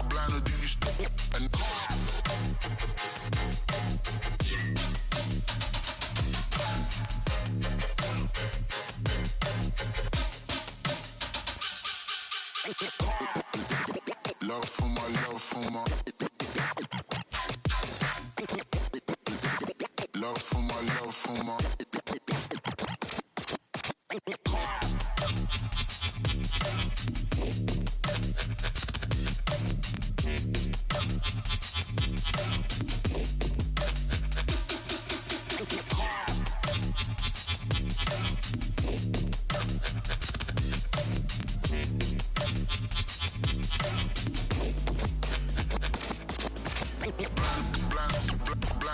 Blind, do you stop? And love for my love for my love for my love for my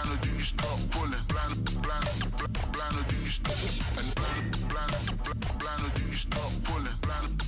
blind, do you stop pulling? Blind, do you stop? And blind, do you stop pulling? Blind.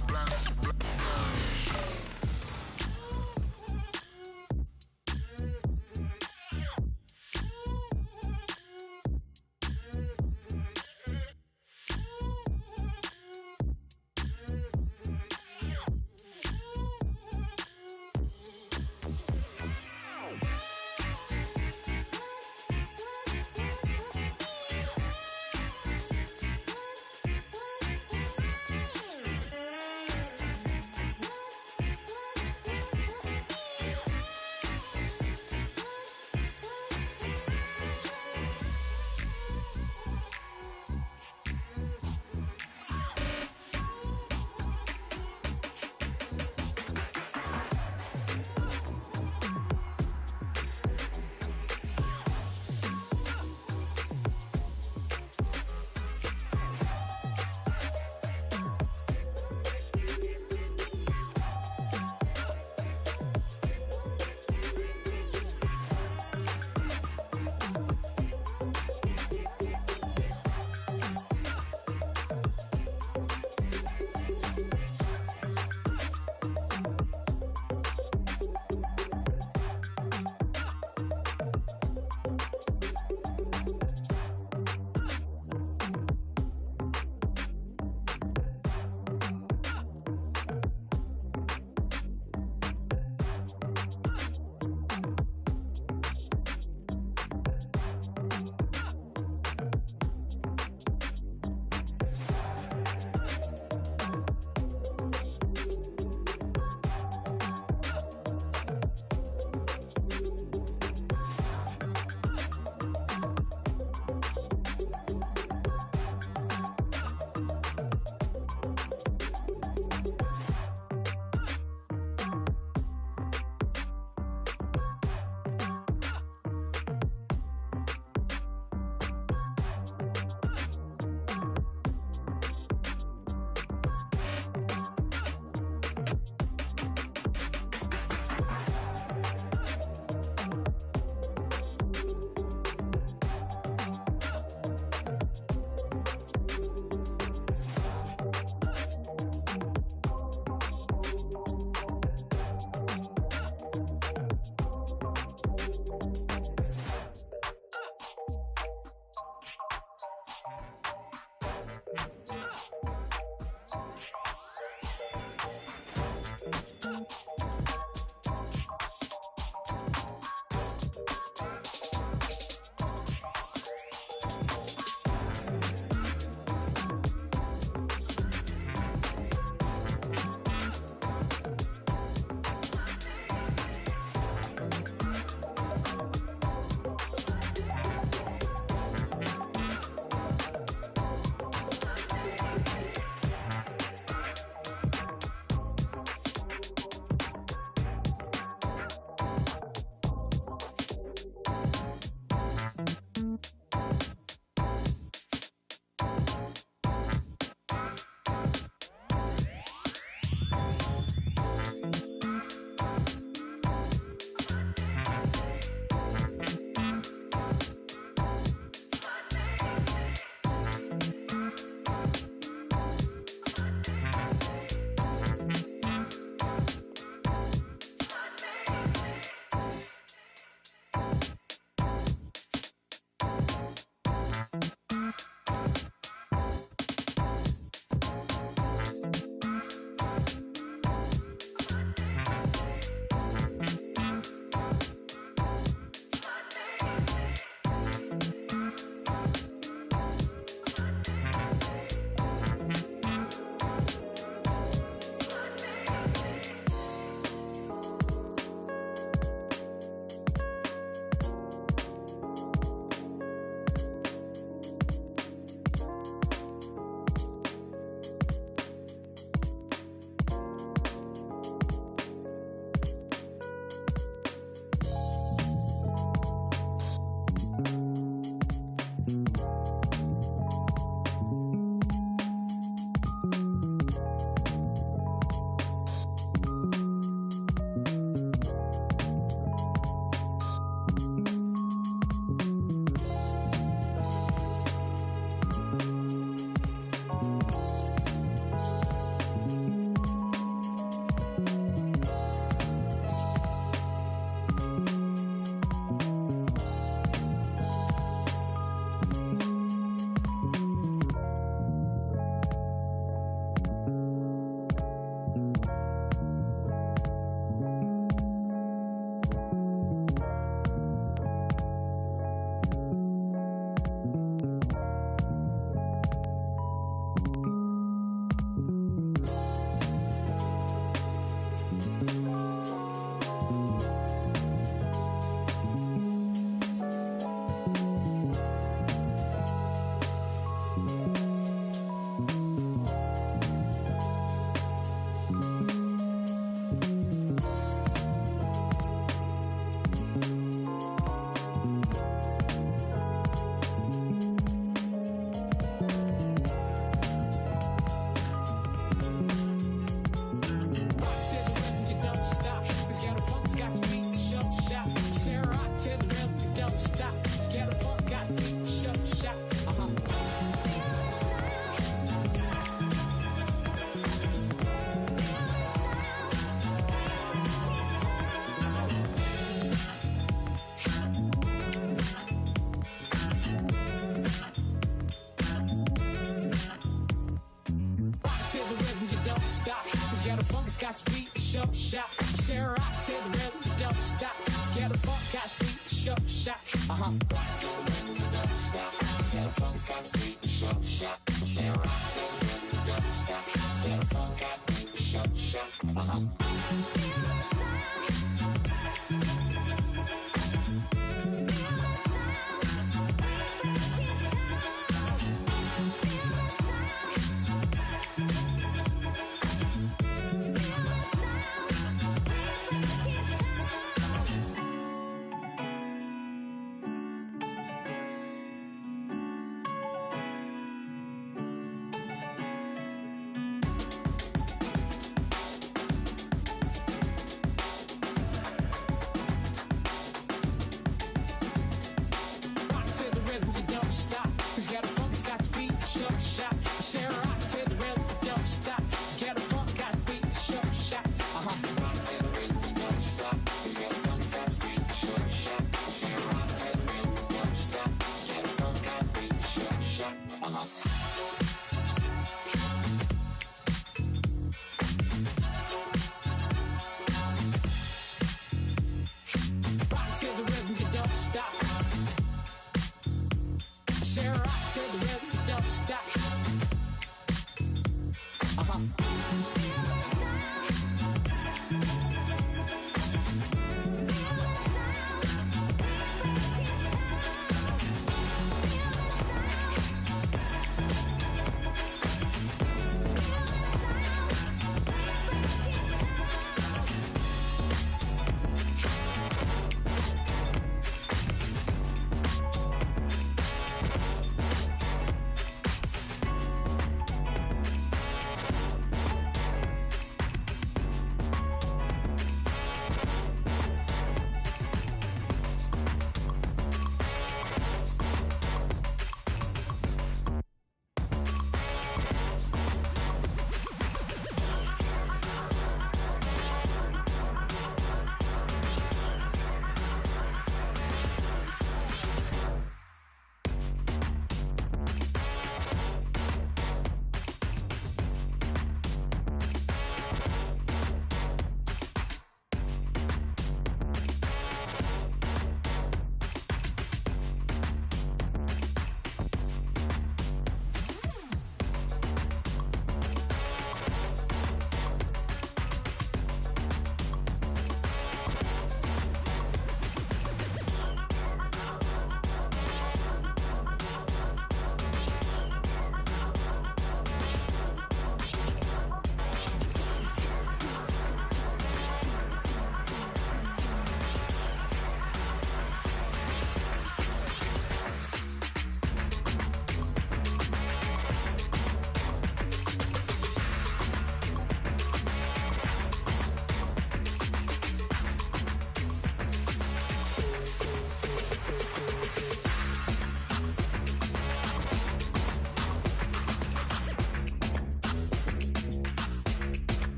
funk's got to beat the show shot. Share rock to the rhythm, you don't stop. Scared of funk, got to beat the show shot. Rock to the rhythm, you don't stop. Scared of funk's got to beat the show shot. Share rock to the rhythm, you don't stop. Scared of funk, got to beat the show shot.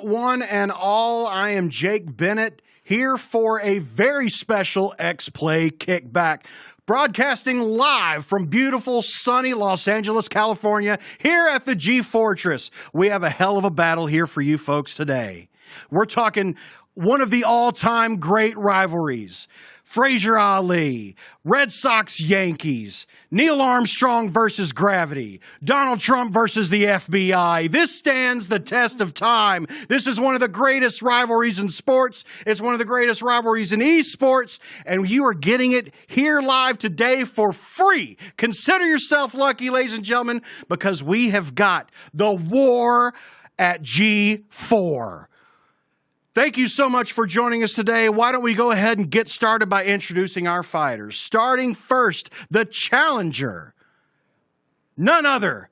one and all. I am Jake Bennett, here for a very special Xplay Kickback. Broadcasting live from beautiful, sunny Los Angeles, California, here at the G Fortress. We have a hell of a battle here for you folks today. We're talking one of the all-time great rivalries. Frazier Ali, Red Sox Yankees, Neil Armstrong versus Gravity, Donald Trump versus the FBI. This stands the test of time. This is one of the greatest rivalries in sports. It's one of the greatest rivalries in esports, and you are getting it here live today for free. Consider yourself lucky, ladies and gentlemen, because we have got the war at G4. Thank you so much for joining us today. Why don't we go ahead and get started by introducing our fighters. Starting first, the challenger. None other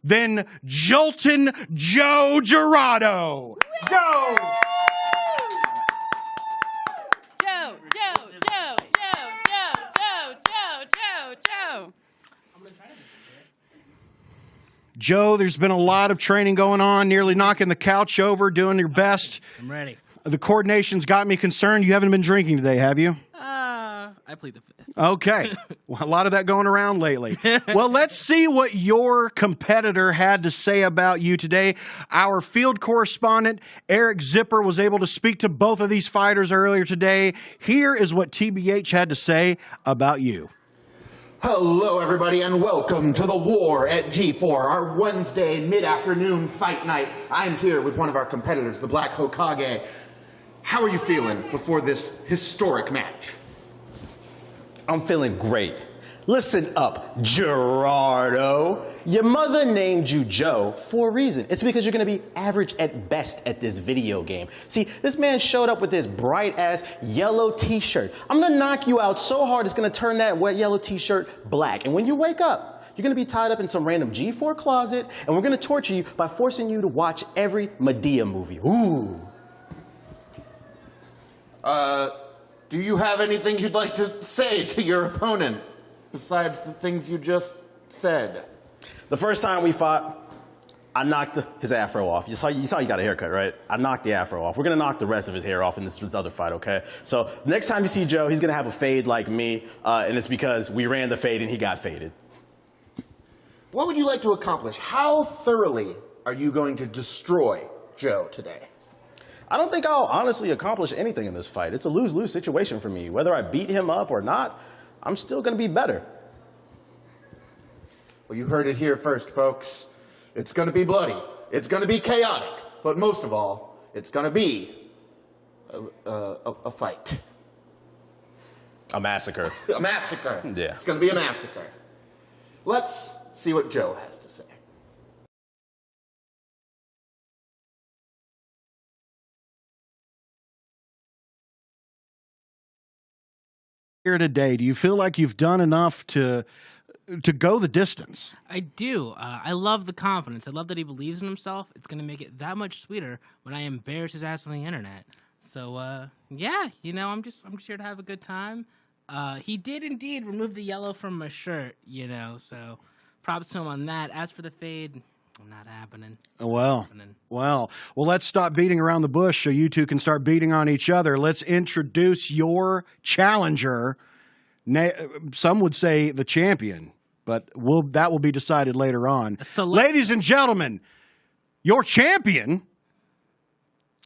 than Joltin' Joe Gerardo. Joe! Joe, there's been a lot of training going on, nearly knocking the couch over, doing your best. I'm ready. The coordination's got me concerned. You haven't been drinking today, have you? I plead the fifth. Okay. Well, a lot of that going around lately. Well, let's see what your competitor had to say about you today. Our field correspondent, Eric Zipper, was able to speak to both of these fighters earlier today. Here is what TBH had to say about you. Hello, everybody, and welcome to the War at G4, our Wednesday mid-afternoon fight night. I'm here with one of our competitors, the Black Hokage. How are you feeling before this historic match? I'm feeling great. Listen up, Gerardo. Your mother named you Joe for a reason. It's because you're gonna be average at best at this video game. See, this man showed up with this bright-ass yellow t-shirt. I'm gonna knock you out so hard it's gonna turn that wet yellow t-shirt black. And when you wake up, you're gonna be tied up in some random G4 closet, and we're gonna torture you by forcing you to watch every Medea movie. Ooh. Do you have anything you'd like to say to your opponent besides the things you just said? The first time we fought, I knocked his afro off. You saw he got a haircut, right? I knocked the afro off. We're gonna knock the rest of his hair off in this other fight, okay? So next time you see Joe, he's gonna have a fade like me, and it's because we ran the fade and he got faded. What would you like to accomplish? How thoroughly are you going to destroy Joe today? I don't think I'll honestly accomplish anything in this fight. It's a lose-lose situation for me. Whether I beat him up or not, I'm still gonna be better. Well, you heard it here first, folks. It's gonna be bloody. It's gonna be chaotic. But most of all, it's gonna be a fight. A massacre. A massacre. Yeah. It's gonna be a massacre. Let's see what Joe has to say. Here today, do you feel like you've done enough to go the distance? I do. I love the confidence. I love that he believes in himself. It's going to make it that much sweeter when I embarrass his ass on the internet. So, yeah, you know, I'm just here to have a good time. He did indeed remove the yellow from my shirt, you know, so props to him on that. As for the fade, not happening. Well, let's stop beating around the bush so you two can start beating on each other. Let's introduce your challenger. Some would say the champion, but that will be decided later on. Ladies and gentlemen, your champion,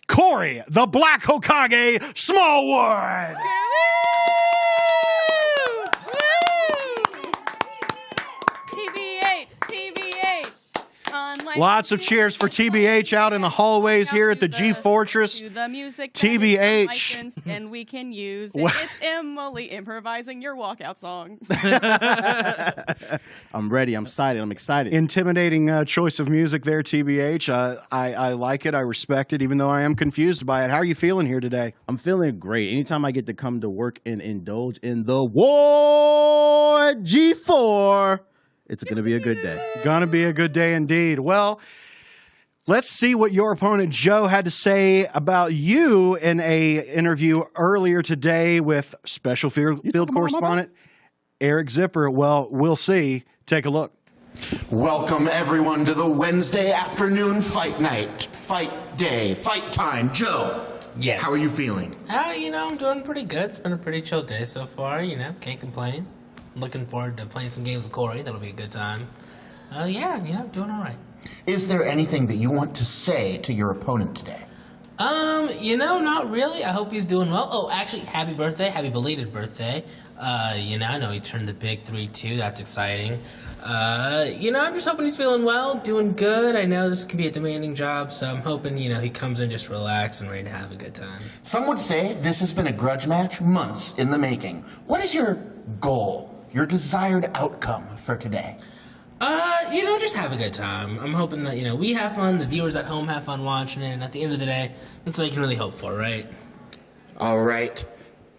Corey, the Black Hokage Smallwood. Lots of cheers for TBH out in the hallways here at the G Fortress. The music TBH. and we can use it. It's Emily improvising your walkout song. I'm ready. I'm excited. I'm excited. Intimidating choice of music there, TBH. I like it. I respect it, even though I am confused by it. How are you feeling here today? I'm feeling great. Anytime I get to come to work and indulge in the war G4, it's going to be a good day. Gonna be a good day indeed. Well, let's see what your opponent Joe had to say about you in a interview earlier today with special field correspondent Eric Zipper. Well, we'll see. Take a look. Welcome, everyone, to the Wednesday afternoon fight night. fight day, fight time. Joe, Yes. how are you feeling? I'm doing pretty good. It's been a pretty chill day so far, can't complain. Looking forward to playing some games with Corey. That'll be a good time. Doing all right. Is there anything that you want to say to your opponent today? Not really. I hope he's doing well. Oh, actually, happy birthday. Happy belated birthday. I know he turned the big 3-2. That's exciting. I'm just hoping he's feeling well, doing good. I know this can be a demanding job, so I'm hoping, he comes in just relaxed and ready to have a good time. Some would say this has been a grudge match months in the making. What is your goal, your desired outcome for today? Just have a good time. I'm hoping that, we have fun, the viewers at home have fun watching it, and at the end of the day, that's all you can really hope for, right? All right.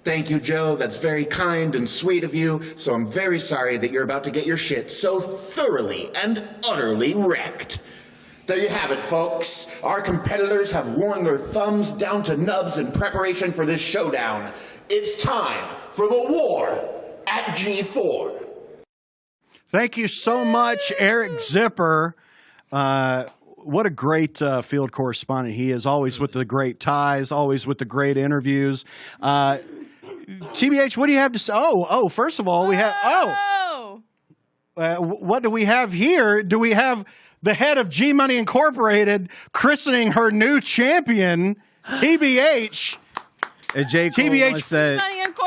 Thank you, Joe. That's very kind and sweet of you. So I'm very sorry that you're about to get your shit so thoroughly and utterly wrecked. There you have it, folks. Our competitors have worn their thumbs down to nubs in preparation for this showdown. It's time for the war at G4. Thank you so much, Eric Zipper. What a great field correspondent he is, always with the great ties, always with the great interviews. TBH, what do you have to say? First of all, we have, what do we have here? Do we have the head of G Money Incorporated christening her new champion, TBH? As J. Cole once said,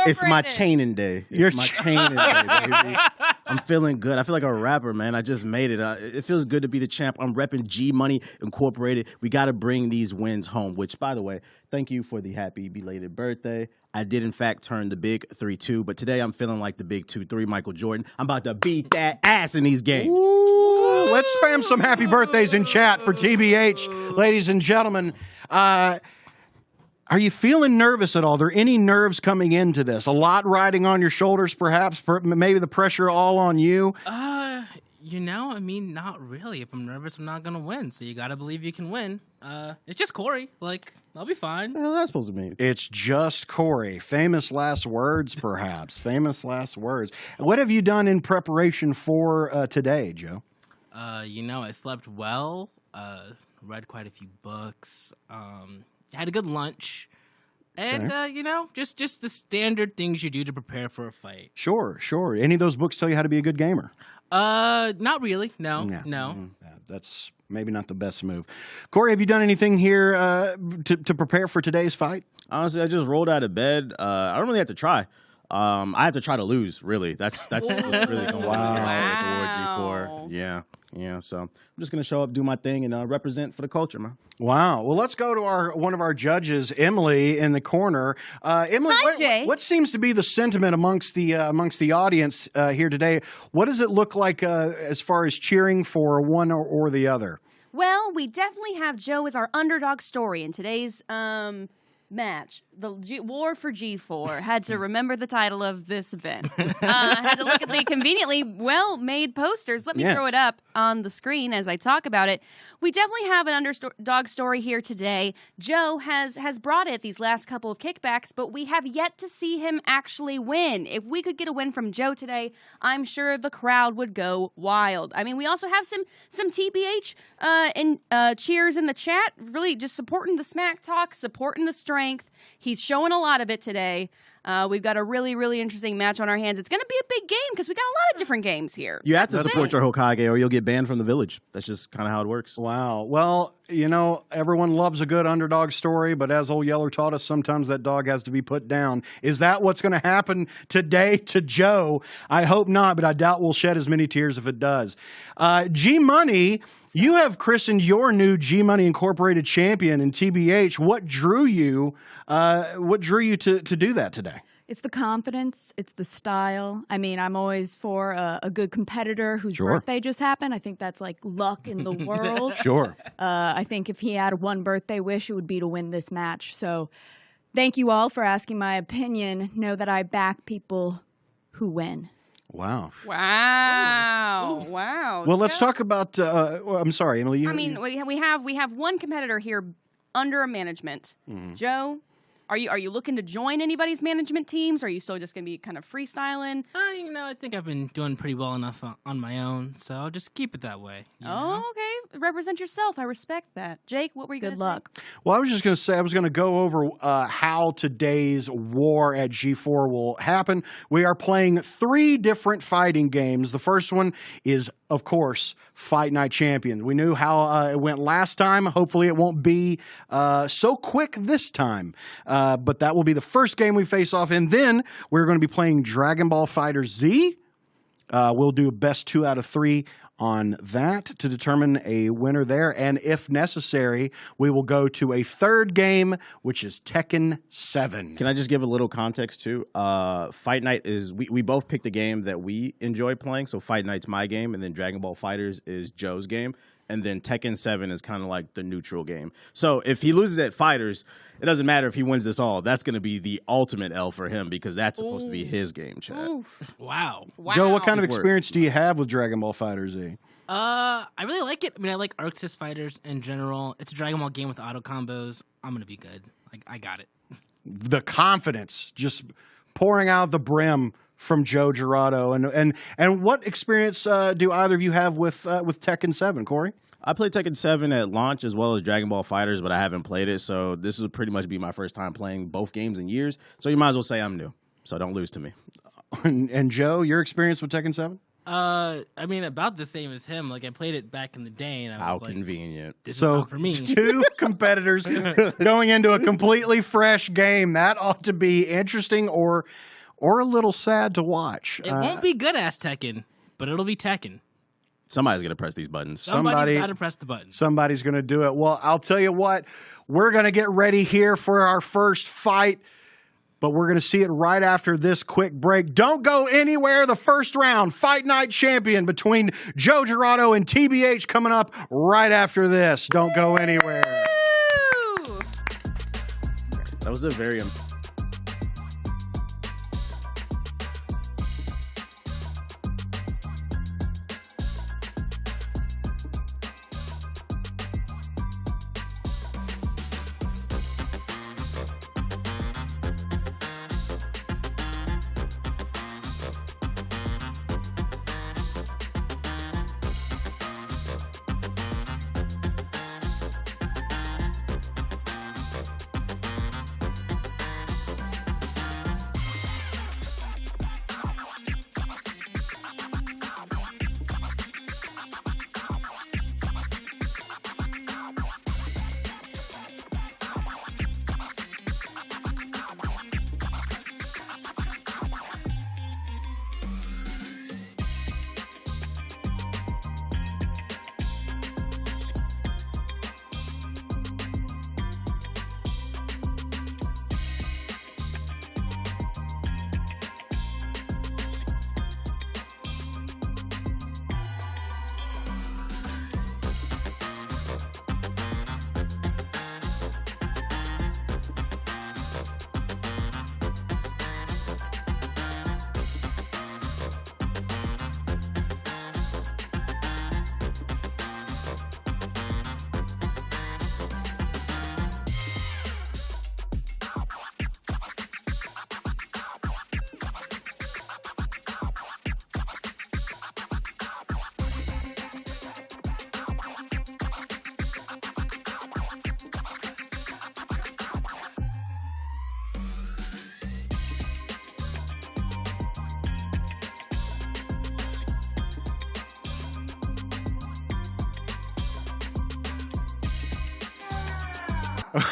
it's my chaining day. Your It's my chaining day, baby. I'm feeling good. I feel like a rapper, man. I just made it. It feels good to be the champ. I'm repping G Money Incorporated. We got to bring these wins home, which, by the way, thank you for the happy belated birthday. I did, in fact, turn the big 3-2, but today I'm feeling like the big 2-3 Michael Jordan. I'm about to beat that ass in these games. Ooh, let's spam some happy birthdays in chat for TBH, ladies and gentlemen. Are you feeling nervous at all? Are there any nerves coming into this? A lot riding on your shoulders, perhaps? Maybe the pressure all on you? Not really. If I'm nervous, I'm not going to win. So you got to believe you can win. It's just Corey. I'll be fine. What the hell that's supposed to mean? It's just Corey. Famous last words, perhaps. Famous last words. What have you done in preparation for today, Joe? I slept well, read quite a few books, had a good lunch, and, just the standard things you do to prepare for a fight. Sure. Any of those books tell you how to be a good gamer? Not really. No. That's maybe not the best move. Corey, have you done anything here to prepare for today's fight? Honestly, I just rolled out of bed. I don't really have to try. I have to try to lose, really. That's what's really going on toward G4. Yeah. So I'm just going to show up, do my thing, and represent for the culture, man. Wow. Well, let's go to one of our judges, Emily, in the corner. Emily, what seems to be the sentiment amongst the audience here today? What does it look like as far as cheering for one or the other? Well, we definitely have Joe as our underdog story in today's match. The War for G4 had to remember the title of this event. Had to look at the conveniently well-made posters. Let me throw it up on the screen as I talk about it. We definitely have an underdog story here today. Joe has brought it these last couple of kickbacks, but we have yet to see him actually win. If we could get a win from Joe today, I'm sure the crowd would go wild. I mean, we also have some TBH cheers in the chat, really just supporting the smack talk, supporting the strength. He's showing a lot of it today. We've got a really, really interesting match on our hands. It's going to be a big game because we got a lot of different games here. You have to support your Hokage or you'll get banned from the village. That's just kind of how it works. Wow. Well, everyone loves a good underdog story, but as Old Yeller taught us, sometimes that dog has to be put down. Is that what's going to happen today to Joe? I hope not, but I doubt we'll shed as many tears if it does. G Money, you have christened your new G Money Incorporated champion in TBH. What drew you to do that today? It's the confidence. It's the style. I mean, I'm always for a good competitor whose birthday just happened. I think that's like luck in the world. Sure. I think if he had one birthday wish, it would be to win this match. So thank you all for asking my opinion. Know that I back people who win. Wow. Wow. Well, let's talk about, I'm sorry, Emily. We have one competitor here under management. Joe, Are you looking to join anybody's management teams? Or are you still just going to be kind of freestyling? I think I've been doing pretty well enough on my own, so I'll just keep it that way. You know? Okay. Represent yourself. I respect that. Jake, what were you going to say? Good luck. Well, I was just going to say, I was going to go over how today's war at G4 will happen. We are playing 3 different fighting games. The first one is, of course, Fight Night Champion. We knew how it went last time. Hopefully it won't be so quick this time. But that will be the first game we face off. And then we're going to be playing Dragon Ball FighterZ. We'll do a best 2 out of 3 on that to determine a winner there. And if necessary, we will go to a third game, which is Tekken 7. Can I just give a little context too? Fight Night is, we both picked a game that we enjoy playing. So Fight Night's my game, and then Dragon Ball FighterZ is Joe's game. And then Tekken 7 is kind of like the neutral game. So if he loses at Fighters, it doesn't matter if he wins this all. That's going to be the ultimate L for him because that's supposed to be his game, chat. Wow. Joe, what kind of experience do you have with Dragon Ball FighterZ? I really like it. I mean, I like Arxis fighters in general. It's a Dragon Ball game with auto combos. I'm going to be good. I got it. The confidence just pouring out the brim from Joe Girardo. And what experience do either of you have with Tekken 7, Corey? I played Tekken 7 at launch as well as Dragon Ball FighterZ, but I haven't played it. So this will pretty much be my first time playing both games in years. So you might as well say I'm new. So don't lose to me. And Joe, your experience with Tekken 7? I mean, about the same as him. Like, I played it back in the day, and I was How convenient. This is So not for me. 2 competitors going into a completely fresh game. That ought to be interesting or a little sad to watch. It won't be good ass Tekken, but it'll be Tekken. Somebody's going to press these buttons. Somebody's got to press the button. Somebody's going to do it. Well, I'll tell you what, we're going to get ready here for our first fight, but we're going to see it right after this quick break. Don't go anywhere. The first round, Fight Night Champion between Joe Girardo and TBH coming up right after this. Don't go anywhere. Woo! That was a very...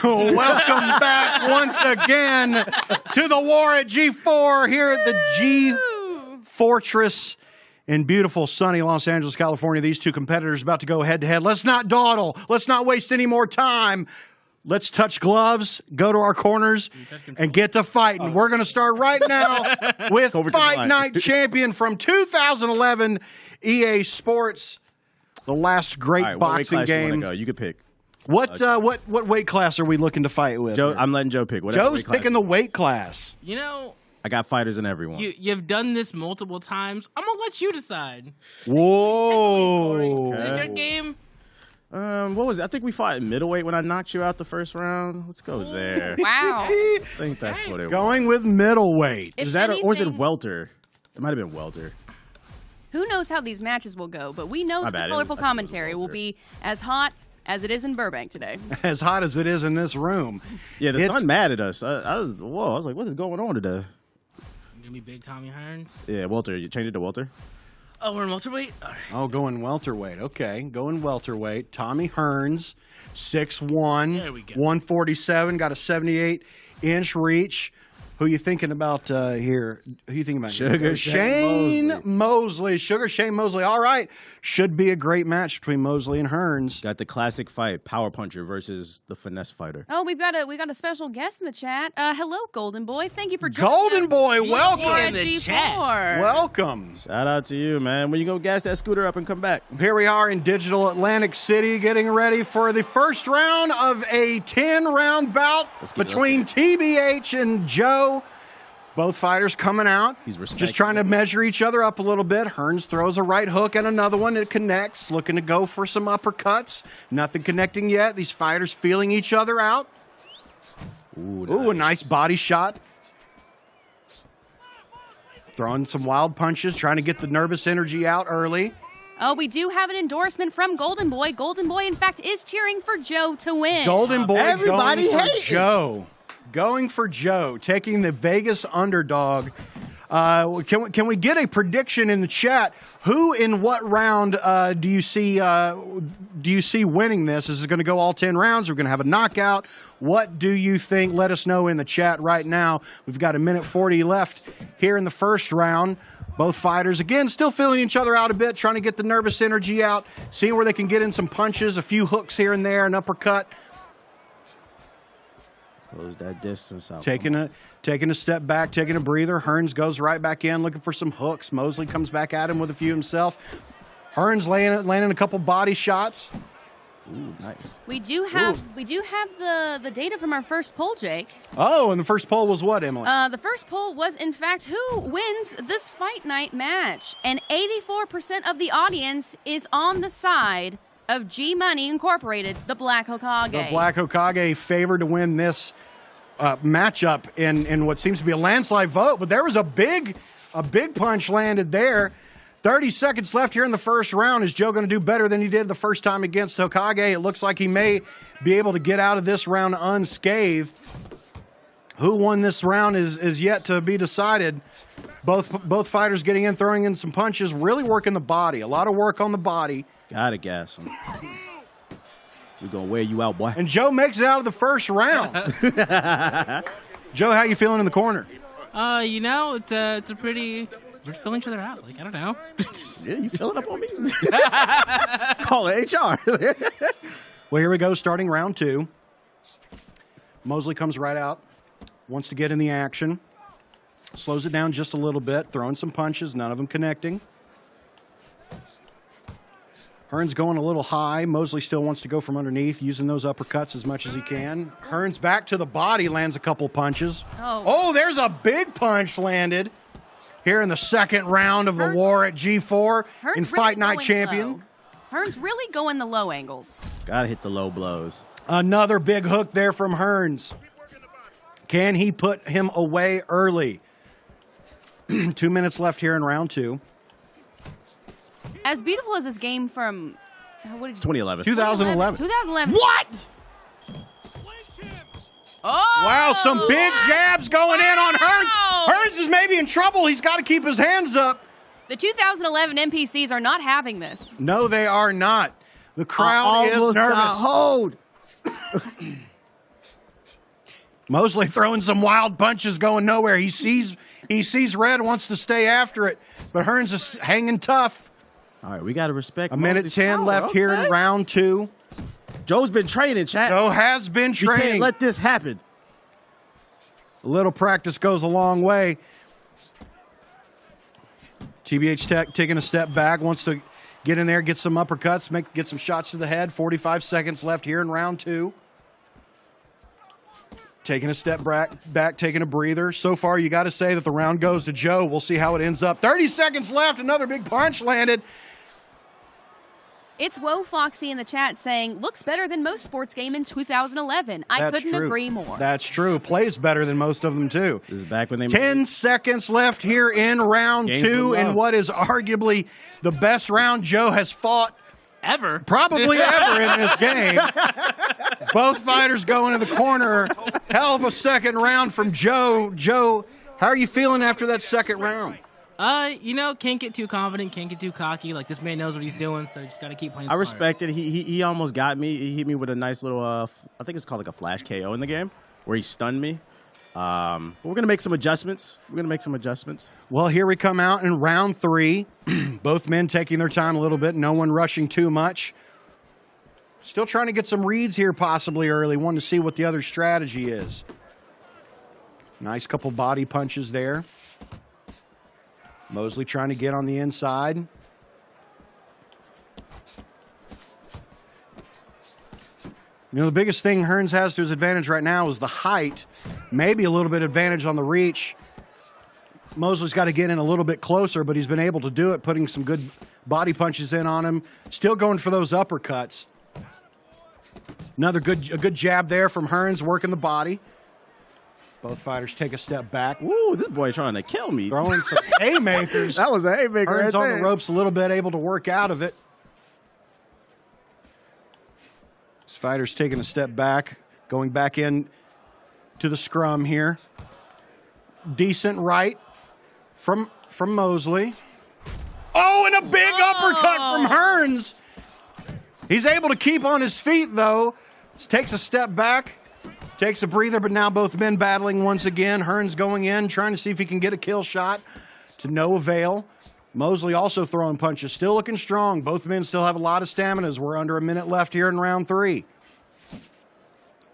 Welcome back once again to the war at G4 here at the G Fortress in beautiful sunny Los Angeles, California. These 2 competitors about to go head to head. Let's not dawdle. Let's not waste any more time. Let's touch gloves, go to our corners, and get to fighting. We're going to start right now with Fight Night Champion from 2011 EA Sports, the last great boxing game. You could pick. What weight class are we looking to fight with? Joe, I'm letting Joe pick. Whatever Joe's picking the weight class. You know, I got fighters in everyone. you've done this multiple times. I'm gonna let you decide. Whoa! Is your game? What was it? I think we fought at middleweight when I knocked you out the first round. Let's go there. Wow. I think that's what it was. Going with middleweight. If Is that or was it anything- welter? It might have been welter. Who knows how these matches will go, but we know My that bad, the colorful I think it was commentary will Walter. be as hot as it is in Burbank today. As hot as it is in this room. Yeah, the It's- sun mad at us. I was like, what is going on today? Gonna be big Tommy Hearns. Yeah, Walter. You changed it to Walter? Oh, we're in welterweight. All right. Oh, going welterweight. Okay, going welterweight. Tommy Hearns, 6'1", There we go. 147, got a 78-inch reach. Who you thinking about here? Who you thinking about? Sugar Shane Mosley. Sugar Shane Mosley. All right. Should be a great match between Mosley and Hearns. Got the classic fight, power puncher versus the finesse fighter. Oh, we got a special guest in the chat. Hello, Golden Boy. Thank you for joining Golden us. Boy, welcome. Here at in the G4. chat. Welcome. Shout out to you, man. When you go gas that scooter up and come back. Here we are in digital Atlantic City getting ready for the first round of a 10-round bout between TBH and Joe. Both fighters coming out, He's just trying to measure each other up a little bit. Hearns throws a right hook and another one. It connects, looking to go for some uppercuts. Nothing connecting yet. These fighters feeling each other out. Ooh, a nice body shot. Throwing some wild punches, trying to get the nervous energy out early. Oh, we do have an endorsement from Golden Boy. Golden Boy, in fact, is cheering for Joe to win. Golden Boy Everybody going for hating. Joe. Going for Joe, taking the Vegas underdog. Can we get a prediction in the chat? Who in what round do you see winning this? Is it going to go all 10 rounds? We're going to have a knockout. What do you think? Let us know in the chat right now. We've got 1:40 left here in the first round. Both fighters, again, still feeling each other out a bit, trying to get the nervous energy out, seeing where they can get in some punches, a few hooks here and there, an uppercut. Close that distance out. Taking a step back, taking a breather. Hearns goes right back in, looking for some hooks. Mosley comes back at him with a few himself. Hearns landing a couple body shots. Ooh, nice. We do have the data from our first poll, Jake. Oh, and the first poll was what, Emily? The first poll was, in fact, who wins this fight night match? And 84% of the audience is on the side of G Money Incorporated's The Black Hokage. The Black Hokage favored to win this matchup in what seems to be a landslide vote, but there was a big punch landed there. 30 seconds left here in the first round. Is Joe going to do better than he did the first time against Hokage? It looks like he may be able to get out of this round unscathed. Who won this round is yet to be decided. Both fighters getting in, throwing in some punches, really working the body. A lot of work on the body. Gotta gas him. We're gonna wear you out, boy. And Joe makes it out of the first round. Joe, how you feeling in the corner? It's a pretty. We're filling each other out. Like, I don't know. Yeah, you filling up on me? Call it HR. Well, here we go, starting round two. Mosley comes right out, wants to get in the action. Slows it down just a little bit, throwing some punches, none of them connecting. Hearns going a little high. Mosley still wants to go from underneath, using those uppercuts as much as he can. Hearns back to the body, lands a couple punches. Oh, there's a big punch landed here in the second round of the war at G4 Hearns in really Fight Night going Champion. low. Hearns really going the low angles. Gotta hit the low blows. Another big hook there from Hearns. Can he put him away early? 2 minutes left here in round two. As beautiful as this game from, what did you 2011. 2011. 2011. What? Oh! Wow, some big jabs going in on Hearns. Wow! Hearns is maybe in trouble. He's got to keep his hands up. The 2011 NPCs are not having this. No, they are not. The crowd is nervous. Hold. Mosley throwing some wild punches, going nowhere. He sees red, wants to stay after it, but Hearns is hanging tough. All right, we gotta respect. A minute 10 left here in round two. Joe's been training, chat. Joe has been You training. can't let this happen. A little practice goes a long way. TBH Tech taking a step back, wants to get in there, get some uppercuts, get some shots to the head. 45 seconds left here in round two. Taking a step back, taking a breather. So far, you got to say that the round goes to Joe. We'll see how it ends up. 30 seconds left. Another big punch landed. It's Woe Foxy in the chat saying, looks better than most sports game in 2011. I couldn't agree more. That's true. Plays better than most of them, too. This is back when they 10 seconds left here in round Games 2 with in love. what is arguably the best round Joe has fought Ever. probably ever in this game. Both fighters go into the corner. Hell of a second round from Joe. Joe, how are you feeling after that second round? Can't get too confident, can't get too cocky. Like, this man knows what he's doing, so just got to keep playing. I respect it. He almost got me. He hit me with a nice little, I think it's called like a flash KO in the game, where he stunned me. But we're going to make some adjustments. Well, here we come out in round 3. Both men taking their time a little bit. No one rushing too much. Still trying to get some reads here possibly early. Wanting to see what the other strategy is. Nice couple body punches there. Mosley trying to get on the inside. You know, the biggest thing Hearns has to his advantage right now is the height. Maybe a little bit advantage on the reach. Mosley's got to get in a little bit closer, but he's been able to do it, putting some good body punches in on him. Still going for those uppercuts. A good jab there from Hearns, working the body. Both fighters take a step back. Ooh, this boy trying to kill me. Throwing some haymakers. That was a haymaker Hearns right on there. the ropes a little bit, able to work out of it. This fighter's taking a step back, going back in to the scrum here. Decent right from Mosley. Oh, and a big uppercut from Hearns. He's able to keep on his feet, though. Takes a step back. Takes a breather, but now both men battling once again. Hearns going in, trying to see if he can get a kill shot to no avail. Mosley also throwing punches, still looking strong. Both men still have a lot of stamina as we're under a minute left here in round 3.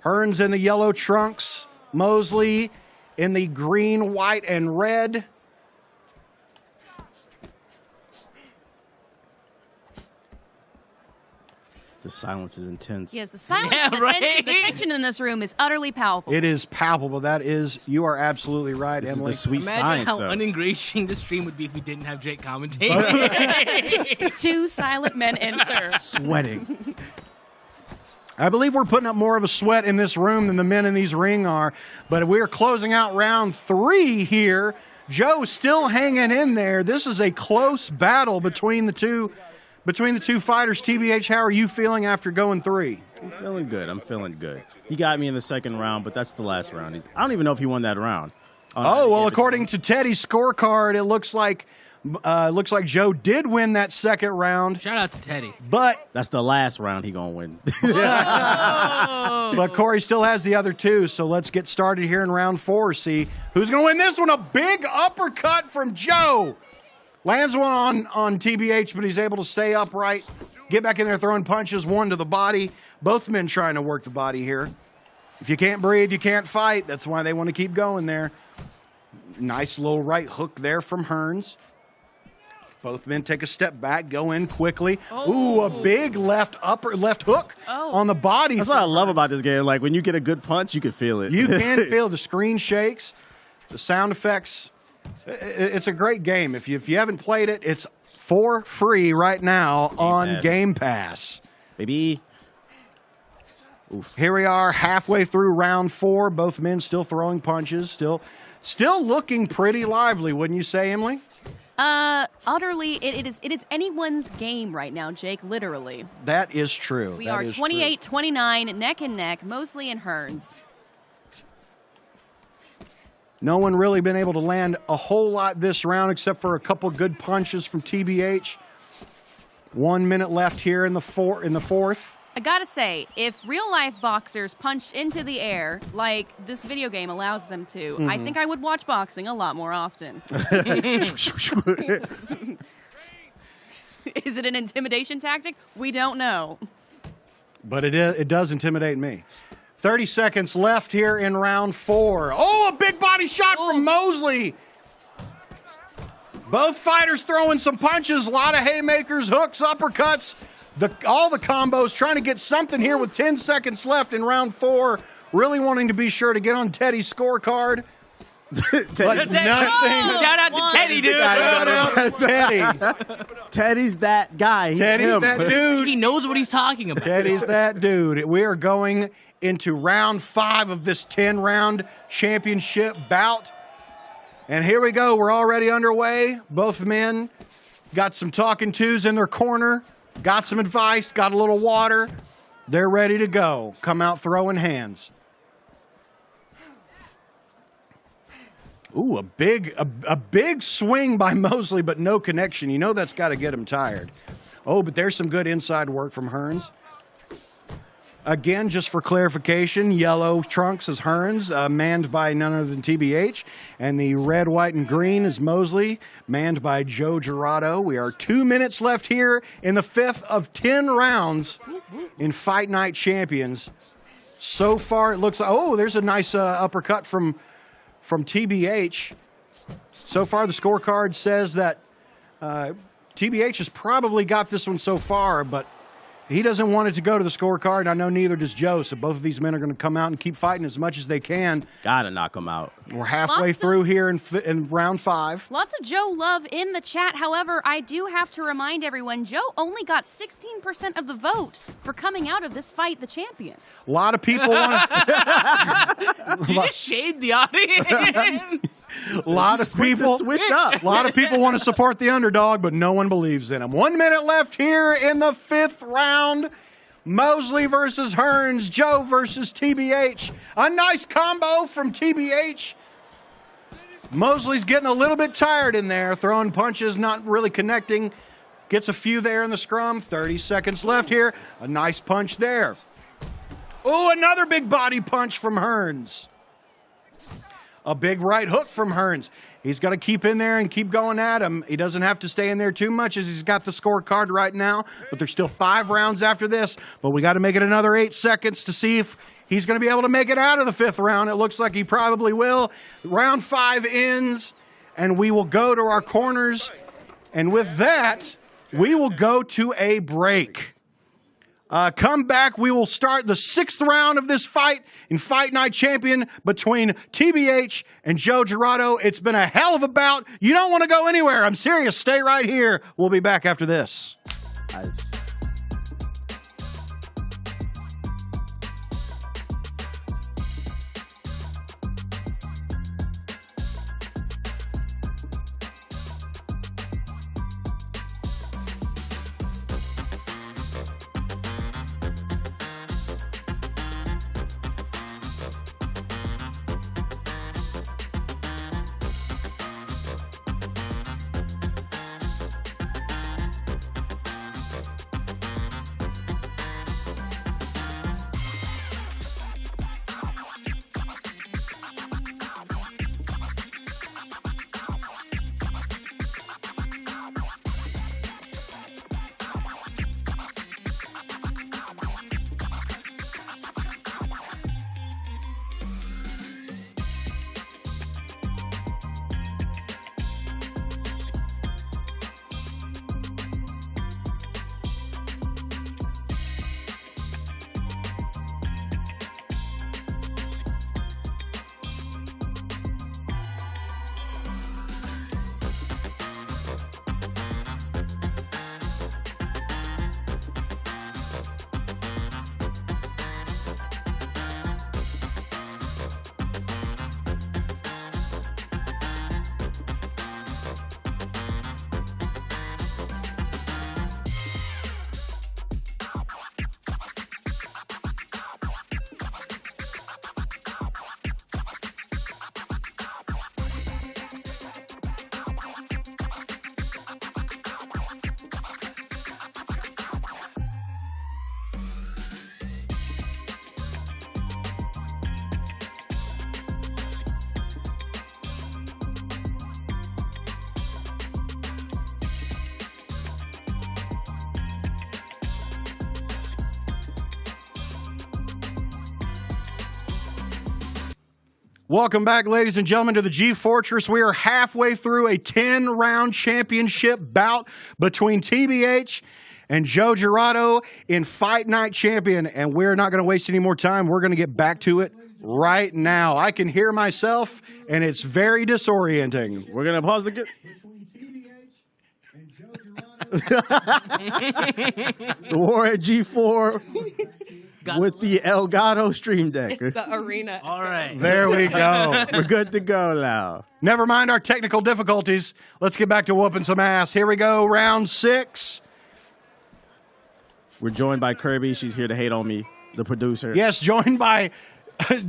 Hearns in the yellow trunks. Mosley in the green, white, and red. The silence is intense. Yes, the silence, Yeah, right? the tension in this room is utterly palpable. It is palpable. That is, you are absolutely right, This Emily. is the sweet Imagine science, how though. uningratiating the stream would be if we didn't have Jake commentating. 2 silent men enter. Sweating. I believe we're putting up more of a sweat in this room than the men in these ring are, but we're closing out round 3 here. Joe still hanging in there. This is a close battle between the two fighters. TBH, how are you feeling after going 3? I'm feeling good. He got me in the second round, but that's the last round. I don't even know if he won that round. Oh, well, according to Teddy's scorecard, it looks like Joe did win that second round. Shout out to Teddy. But that's the last round he gonna win. But Corey still has the other 2, so let's get started here in round 4. See who's going to win this one. A big uppercut from Joe. Lands one on TBH, but he's able to stay upright. Get back in there throwing punches, one to the body. Both men trying to work the body here. If you can't breathe, you can't fight. That's why they want to keep going there. Nice little right hook there from Hearns. Both men take a step back, go in quickly. Ooh, a big left hook on the body. That's what I love about this game. Like, when you get a good punch, you can feel it. You can feel the screen shakes, the sound effects. It's a great game. If you haven't played it, it's for free right now on Game Pass. Baby. Oof. Here we are halfway through round 4. Both men still throwing punches, still looking pretty lively, wouldn't you say, Emily? Utterly, it is anyone's game right now, Jake, literally. That is true. We are 28-29, neck and neck, Mosley and Hearns. No one really been able to land a whole lot this round except for a couple good punches from TBH. 1 minute left here in the fourth. I gotta say, if real-life boxers punched into the air like this video game allows them to, I think I would watch boxing a lot more often. Is it an intimidation tactic? We don't know. But it does intimidate me. 30 seconds left here in round 4. Oh, a big body shot from Mosley. Both fighters throwing some punches, a lot of haymakers, hooks, uppercuts, all the combos, trying to get something here with 10 seconds left in round 4. Really wanting to be sure to get on Teddy's scorecard. Like nothing. Shout out to Teddy, dude. Shout out Teddy. Teddy's that guy. Teddy's him. that dude. He knows what he's talking about. Teddy's that dude. We are going into round 5 of this 10-round championship bout. And here we go. We're already underway. Both men got some talking tos in their corner, got some advice, got a little water. They're ready to go. Come out throwing hands. Ooh, a big swing by Mosley, but no connection. You know that's got to get him tired. Oh, but there's some good inside work from Hearns. Again, just for clarification, yellow trunks is Hearns, manned by none other than TBH. And the red, white, and green is Mosley, manned by Joe Girardo. We are 2 minutes left here in the 5th of 10 rounds in Fight Night Champions. So far, it looks like, oh, there's a nice uppercut from TBH. So far, the scorecard says that TBH has probably got this one so far, but he doesn't want it to go to the scorecard. I know neither does Joe, so both of these men are going to come out and keep fighting as much as they can. Gotta knock him out. We're halfway through here in round 5. Lots of Joe love in the chat. However, I do have to remind everyone, Joe only got 16% of the vote for coming out of this fight the champion. A lot of people want You just shade the audience. a lot of people switch up. A lot of people want to support the underdog, but no one believes in him. 1 minute left here in the 5th round. Mosley versus Hearns, Joe versus TBH. A nice combo from TBH. Mosley's getting a little bit tired in there, throwing punches, not really connecting. Gets a few there in the scrum. 30 seconds left here. A nice punch there. Oh, another big body punch from Hearns. A big right hook from Hearns. He's got to keep in there and keep going at him. He doesn't have to stay in there too much as he's got the scorecard right now, but there's still 5 rounds after this. But we got to make it another 8 seconds to see if he's going to be able to make it out of the 5th round. It looks like he probably will. Round 5 ends, and we will go to our corners. And with that, we will go to a break. Come back. We will start the 6th round of this fight in Fight Night Champion between TBH and Joe Girardo. It's been a hell of a bout. You don't want to go anywhere. I'm serious. Stay right here. We'll be back after this. Welcome back, ladies and gentlemen, to the G Fortress. We are halfway through a 10-round championship bout between TBH and Joe Girardo in Fight Night Champion, and we're not going to waste any more time. We're going to get back to it right now. I can hear myself, and it's very disorienting. We're going to pause the... The war at G4 with the Elgato Stream Deck. The arena. All right. There we go. We're good to go now. Never mind our technical difficulties. Let's get back to whooping some ass. Here we go, round 6. We're joined by Kirby. She's here to hate on me, the producer. Yes, joined by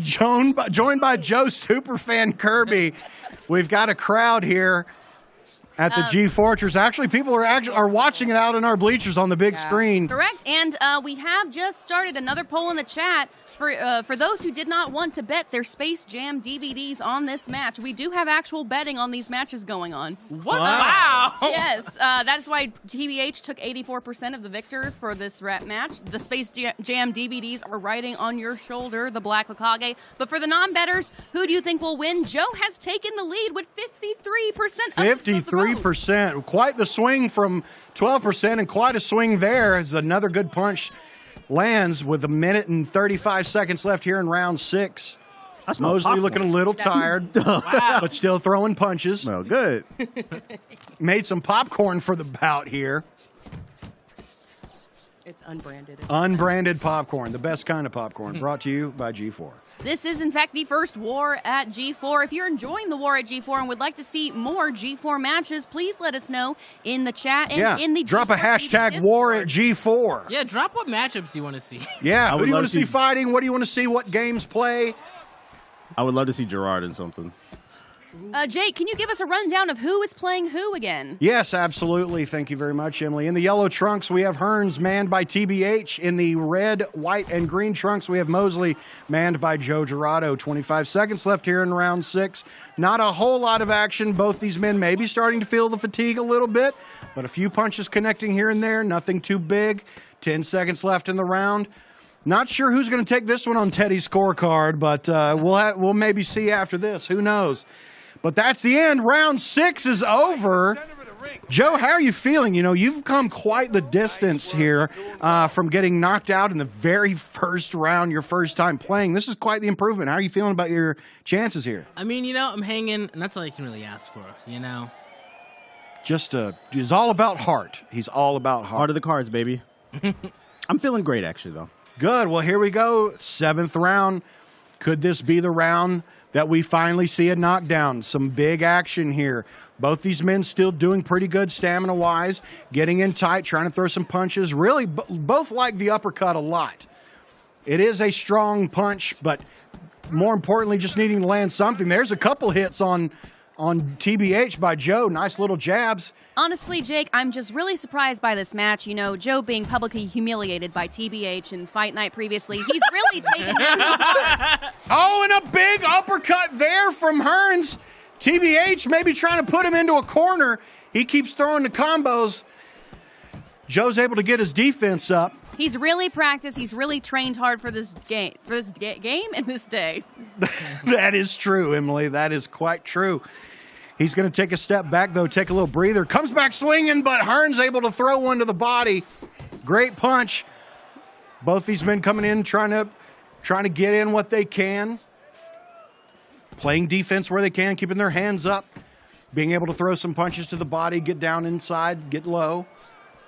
Joe Superfan Kirby. We've got a crowd here at the G Fortress. Actually, people are watching it out in our bleachers on the big screen. Correct, and we have just started another poll in the chat for those who did not want to bet their Space Jam DVDs on this match. We do have actual betting on these matches going on. What? Wow. Yes, that's why TBH took 84% of the victor for this match. The Space Jam DVDs are riding on your shoulder, the Black Hokage. But for the non-betters, who do you think will win? Joe has taken the lead with 53%. 53%. Quite the swing from 12%, and quite a swing there as another good punch lands with 1 minute and 35 seconds left here in round 6. That's my Mosley popcorn. looking a little tired, but still throwing punches. Well, good. Made some popcorn for the bout here. It's unbranded. Unbranded popcorn, the best kind of popcorn, brought to you by G4. This is, in fact, the first War at G4. If you're enjoying the War at G4 and would like to see more G4 matches, please let us know in the chat and in the drop a G4 hashtag Discord. War at G4. Yeah, drop what matchups you want to see. Yeah, I who would do you love want to to see see- fighting? What do you want to see? What games play? I would love to see Gerard in something. Jake, can you give us a rundown of who is playing who again? Yes, absolutely. Thank you very much, Emily. In the yellow trunks, we have Hearns manned by TBH. In the red, white, and green trunks, we have Mosley manned by Joe Gerardo. 25 seconds left here in round 6. Not a whole lot of action. Both these men may be starting to feel the fatigue a little bit, but a few punches connecting here and there. Nothing too big. 10 seconds left in the round. Not sure who's going to take this one on Teddy's scorecard, but we'll maybe see after this. Who knows? But that's the end. Round 6 is over. Joe, how are you feeling? You know, you've come quite the distance here from getting knocked out in the very first round, your first time playing. This is quite the improvement. How are you feeling about your chances here? I mean, you know, I'm hanging, and that's all you can really ask for, you know? He's all about heart. He's all about heart. Heart of the cards, baby. I'm feeling great, actually, though. Good. Well, here we go. 7th round. Could this be the round that we finally see a knockdown? Some big action here. Both these men still doing pretty good stamina-wise, getting in tight, trying to throw some punches. Really, both like the uppercut a lot. It is a strong punch, but more importantly, just needing to land something. There's a couple hits on TBH by Joe. Nice little jabs. Honestly, Jake, I'm just really surprised by this match. You know, Joe being publicly humiliated by TBH in Fight Night previously. He's really taken it to heart. Oh, and a big uppercut there from Hearns. TBH maybe trying to put him into a corner. He keeps throwing the combos. Joe's able to get his defense up. He's really practiced. He's really trained hard for this game, game and this day. That is true, Emily. That is quite true. He's going to take a step back, though, take a little breather. Comes back swinging, but Hearns able to throw one to the body. Great punch. Both these men coming in, trying to get in what they can. Playing defense where they can, keeping their hands up. Being able to throw some punches to the body, get down inside, get low.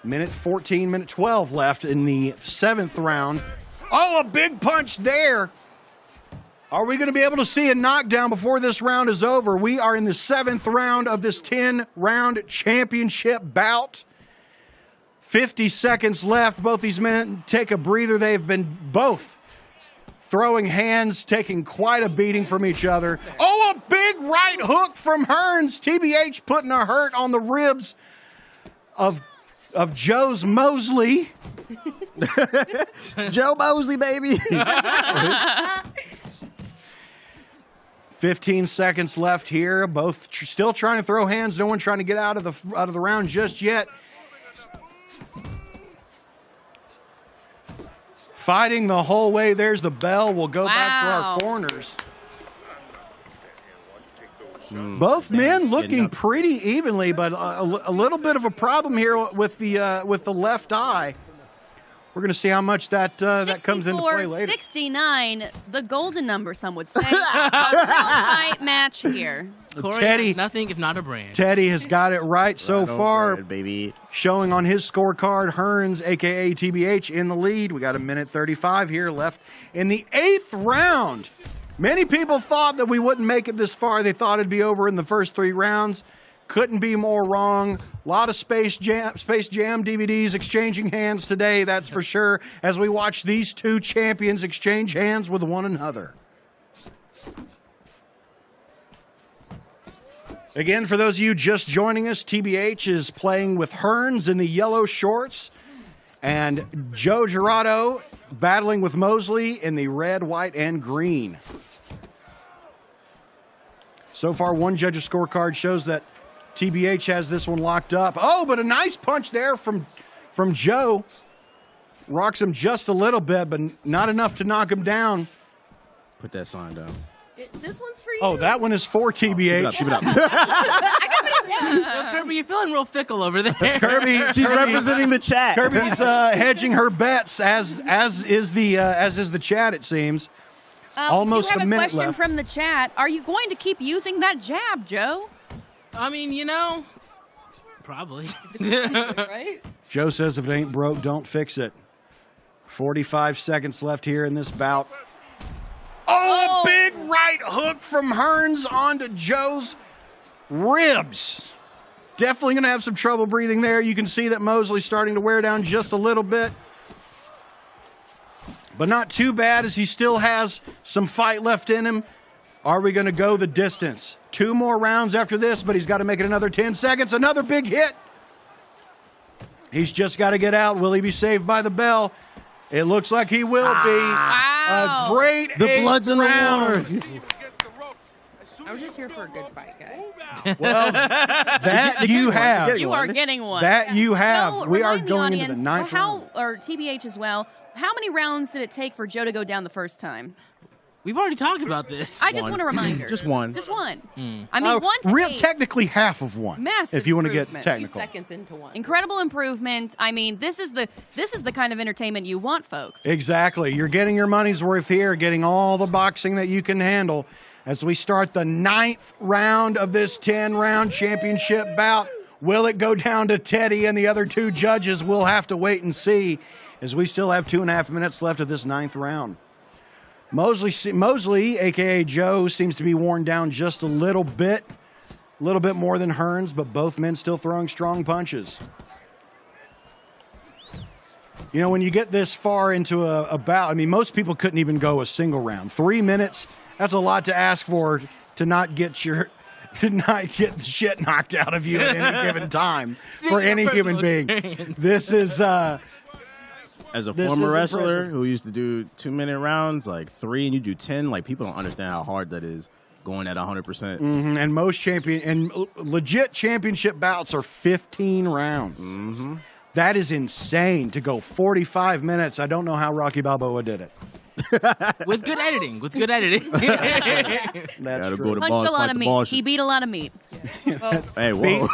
Minute 14, minute 12 left in the 7th round. Oh, a big punch there. Are we going to be able to see a knockdown before this round is over? We are in the 7th round of this 10-round championship bout. 50 seconds left. Both these men take a breather. They've been both throwing hands, taking quite a beating from each other. Oh, a big right hook from Hearns. TBH putting a hurt on the ribs of Joe's Mosley. Joe Mosley, baby. 15 seconds left here. Both still trying to throw hands. No one trying to get out of the round just yet. Fighting the whole way. There's the bell. We'll go back to our corners. Both men looking pretty evenly, but a little bit of a problem here with the left eye. We're going to see how much that comes into play later. 69, the golden number, some would say. A real fight match here. Corey Teddy, has nothing if not a brand. Teddy has got it right so far. Baby. Showing on his scorecard, Hearns, a.k.a. TBH, in the lead. We got 1:35 here left in the 8th round. Many people thought that we wouldn't make it this far. They thought it'd be over in the first 3 rounds. Couldn't be more wrong. A lot of Space Jam DVDs exchanging hands today, that's for sure, as we watch these two champions exchange hands with one another. Again, for those of you just joining us, TBH is playing with Hearns in the yellow shorts, and Joe Girardo battling with Mosley in the red, white, and green. So far, one judge's scorecard shows that TBH has this one locked up. Oh, but a nice punch there from Joe. Rocks him just a little bit, but not enough to knock him down. Put that sign down. This one's for you. Oh, that one is for TBH. Keep it up. Yo, Kirby, you're feeling real fickle over there. She's representing the chat. Kirby's hedging her bets, as is the chat, it seems. Almost you have a minute question left. from the chat. Are you going to keep using that jab, Joe? I mean, probably. Right? Joe says if it ain't broke, don't fix it. 45 seconds left here in this bout. Oh, a big right hook from Hearns onto Joe's ribs. Definitely going to have some trouble breathing there. You can see that Mosley's starting to wear down just a little bit. But not too bad, as he still has some fight left in him. Are we going to go the distance? 2 more rounds after this, but he's got to make it another 10 seconds. Another big hit. He's just got to get out. Will he be saved by the bell? It looks like he will be. Wow. A great The blood's in the round. water. I was just here for a good fight, guys. Well, that you have. You are getting one. That you have. Joe, We are remind the going into audience, the 9th round. or TBH as well, how many rounds did it take for Joe to go down the first time? We've already talked about this. I just want a reminder. Just one. Just one. I mean, 1 to 8. Technically half of one. Massive if you want to get improvement. technical. 2 seconds into one. Incredible improvement. I mean, this is the kind of entertainment you want, folks. Exactly. You're getting your money's worth here, getting all the boxing that you can handle as we start the 9th round of this 10-round championship bout. Will it go down to Teddy and the other 2 judges? We'll have to wait and see, as we still have 2.5 minutes left of this 9th round. Mosley, a.k.a. Joe, seems to be worn down just a little bit more than Hearns, but both men still throwing strong punches. You know, when you get this far into a bout, I mean, most people couldn't even go a single round. 3 minutes, that's a lot to ask for to not get the shit knocked out of you at any given time for any human being. This is... As a This former is wrestler impressive. who used to do 2-minute rounds, like 3 and you do 10, like people don't understand how hard that is going at 100%. And most legit championship bouts are 15 rounds. That is insane to go 45 minutes. I don't know how Rocky Balboa did it. With good editing. That's Gotta true. go to Punched balls, a lot fight of the meat. balls. He beat a lot of meat. Hey, whoa.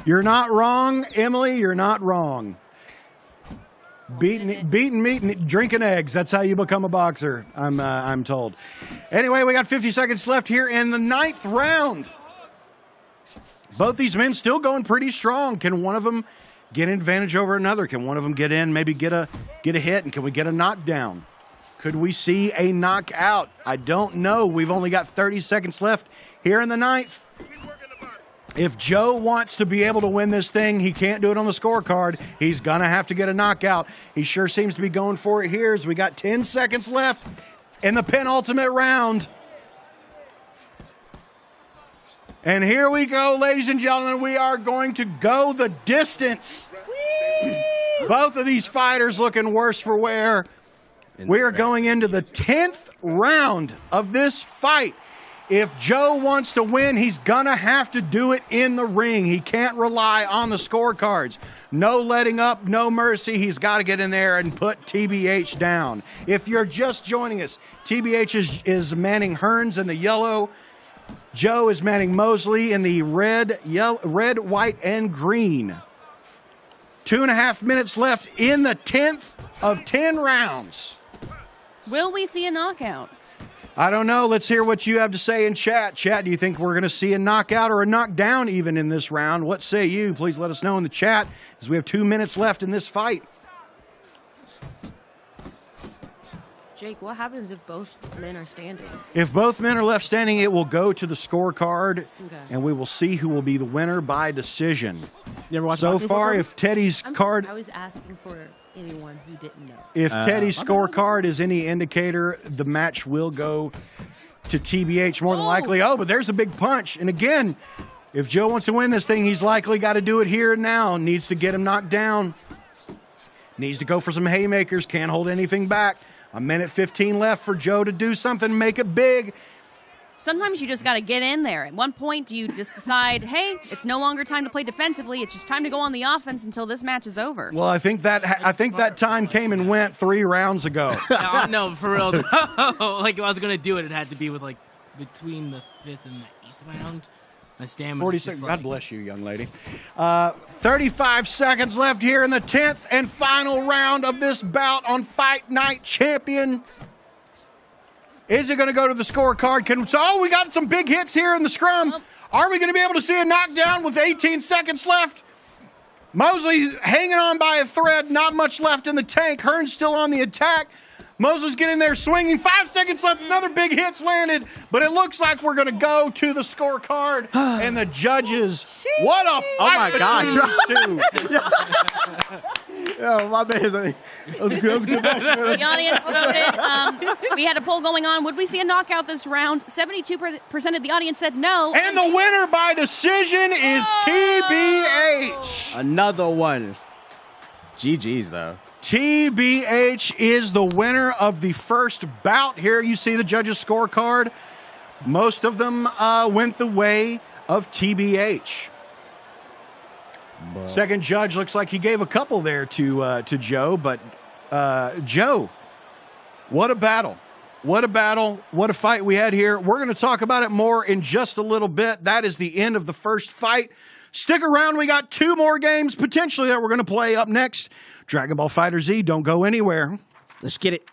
You're not wrong, Emily. You're not wrong. Beating meat and drinking eggs. That's how you become a boxer, I'm told. Anyway, we got 50 seconds left here in the 9th round. Both these men still going pretty strong. Can one of them get an advantage over another? Can one of them get in, maybe get a hit, and can we get a knockdown? Could we see a knockout? I don't know. We've only got 30 seconds left here in the 9th. If Joe wants to be able to win this thing, he can't do it on the scorecard. He's going to have to get a knockout. He sure seems to be going for it here as we got 10 seconds left in the penultimate round. And here we go, ladies and gentlemen. We are going to go the distance. Both of these fighters looking worse for wear. We are going into the 10th round of this fight. If Joe wants to win, he's going to have to do it in the ring. He can't rely on the scorecards. No letting up, no mercy. He's got to get in there and put TBH down. If you're just joining us, TBH is manning Hearns in the yellow. Joe is manning Mosley in the red, white, and green. 2.5 minutes left in the 10th of 10 rounds. Will we see a knockout? I don't know. Let's hear what you have to say in chat. Chat, do you think we're going to see a knockout or a knockdown even in this round? What say you? Please let us know in the chat as we have 2 minutes left in this fight. Jake, what happens if both men are standing? If both men are left standing, it will go to the scorecard, Okay. and we will see who will be the winner by decision. You ever watch So boxing far, before? if Teddy's card... I was asking for anyone who didn't know. If Teddy's scorecard is any indicator, the match will go to TBH more than likely. Oh, but there's a big punch. And again, if Joe wants to win this thing, he's likely got to do it here and now. Needs to get him knocked down. Needs to go for some haymakers. Can't hold anything back. 1:15 left for Joe to do something, make it big. Sometimes you just got to get in there. At one point, do you just decide, hey, it's no longer time to play defensively. It's just time to go on the offense until this match is over. Well, I think that time came and went 3 rounds ago. No, for real. No. Like, if I was going to do it, it had to be with, like, between the 5th and the 8th round. My stamina. 46. God bless you, young lady. 35 seconds left here in the 10th and final round of this bout on Fight Night Champion. Is it going to go to the scorecard? We got some big hits here in the scrum. Are we going to be able to see a knockdown with 18 seconds left? Mosley hanging on by a thread. Not much left in the tank. Hearn's still on the attack. Mosley's getting there swinging. 5 seconds left. Another big hit's landed. But it looks like we're going to go to the scorecard. And the judges. What a fight between these two. Oh, my bad. That was a good match, man. The audience voted. We had a poll going on. Would we see a knockout this round? 72% of the audience said no. And the winner by decision is TBH. Another one. GG's, though. TBH is the winner of the first bout. Here you see the judges' scorecard. Most of them went the way of TBH. Second judge looks like he gave a couple there to Joe, but Joe, what a battle. What a battle. What a fight we had here. We're going to talk about it more in just a little bit. That is the end of the first fight. Stick around. We got 2 more games potentially that we're going to play up next. Dragon Ball FighterZ, don't go anywhere. Let's get it.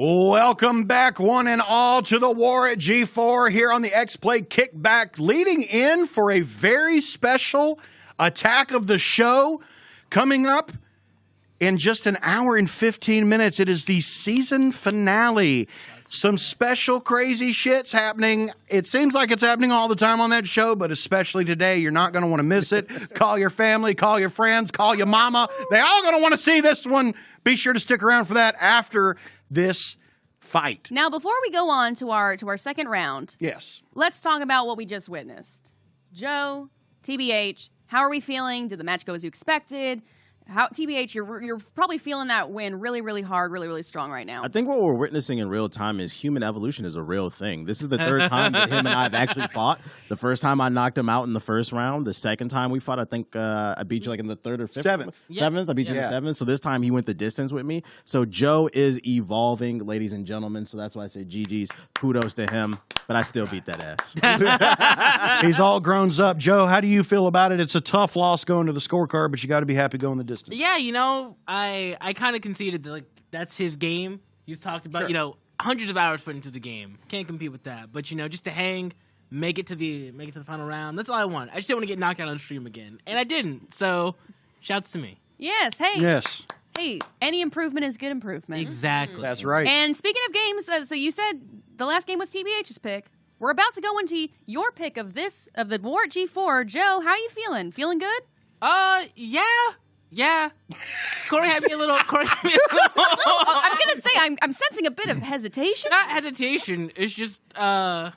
Welcome back, one and all, to the War at G4 here on the Xplay Kickback, leading in for a very special attack of the show coming up in just an hour and 15 minutes. It is the season finale. Some special crazy shit's happening. It seems like it's happening all the time on that show, but especially today, you're not going to want to miss it. Call your family, call your friends, call your mama. They all going to want to see this one. Be sure to stick around for that after this fight. Now, before we go on to our second round, Yes. let's talk about what we just witnessed. Joe, TBH, how are we feeling? Did the match go as you expected? How, TBH, you're probably feeling that win really, really hard, really, really strong right now. I think what we're witnessing in real time is human evolution is a real thing. This is the third time that him and I have actually fought. The first time I knocked him out in the first round. The second time we fought, I think I beat you like in the third or fifth? Seventh. Seventh? I beat you in the seventh. So this time he went the distance with me. So Joe is evolving, ladies and gentlemen. So that's why I say GG's. Kudos to him. But I still beat that ass. He's all grown up. Joe, how do you feel about it? It's a tough loss going to the scorecard, but you got to be happy going the distance. Yeah, you know, I kind of conceded that, like, that's his game. He's talked about, you know, hundreds of hours put into the game. Can't compete with that. But, you know, just to hang, make it to the final round, that's all I want. I just didn't want to get knocked out on stream again. And I didn't. So, shouts to me. Yes, hey. Yes. Hey, any improvement is good improvement. Exactly. That's right. And speaking of games, so you said the last game was TBH's pick. We're about to go into your pick of the War at G4. Joe, how are you feeling? Feeling good? Yeah. Corey had me a little. I'm gonna say I'm sensing a bit of hesitation. Not hesitation. It's just I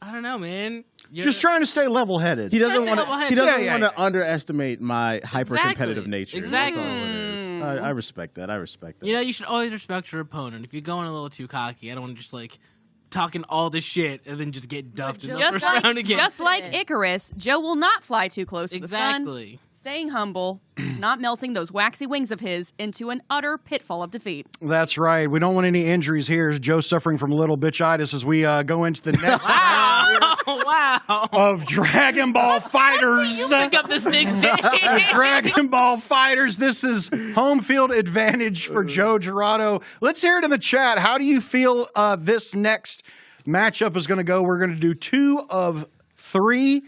don't know, man. Just trying to stay level-headed. He doesn't want level-headed. to underestimate my hyper-competitive nature. Exactly. That's all it is. I respect that. You know, you should always respect your opponent. If you're going a little too cocky, I don't want to just like talking all this shit and then just get duffed in the first round again. Just like Icarus, Joe will not fly too close to the sun. Exactly. Staying humble, not melting those waxy wings of his into an utter pitfall of defeat. That's right. We don't want any injuries here. Joe's suffering from little bitchitis as we go into the next round Wow. of Dragon Ball FighterZ. You pick up this nickname. Dragon Ball FighterZ. This is home field advantage for Joe Gerardo. Let's hear it in the chat. How do you feel this next matchup is going to go? We're going to do 2 of 3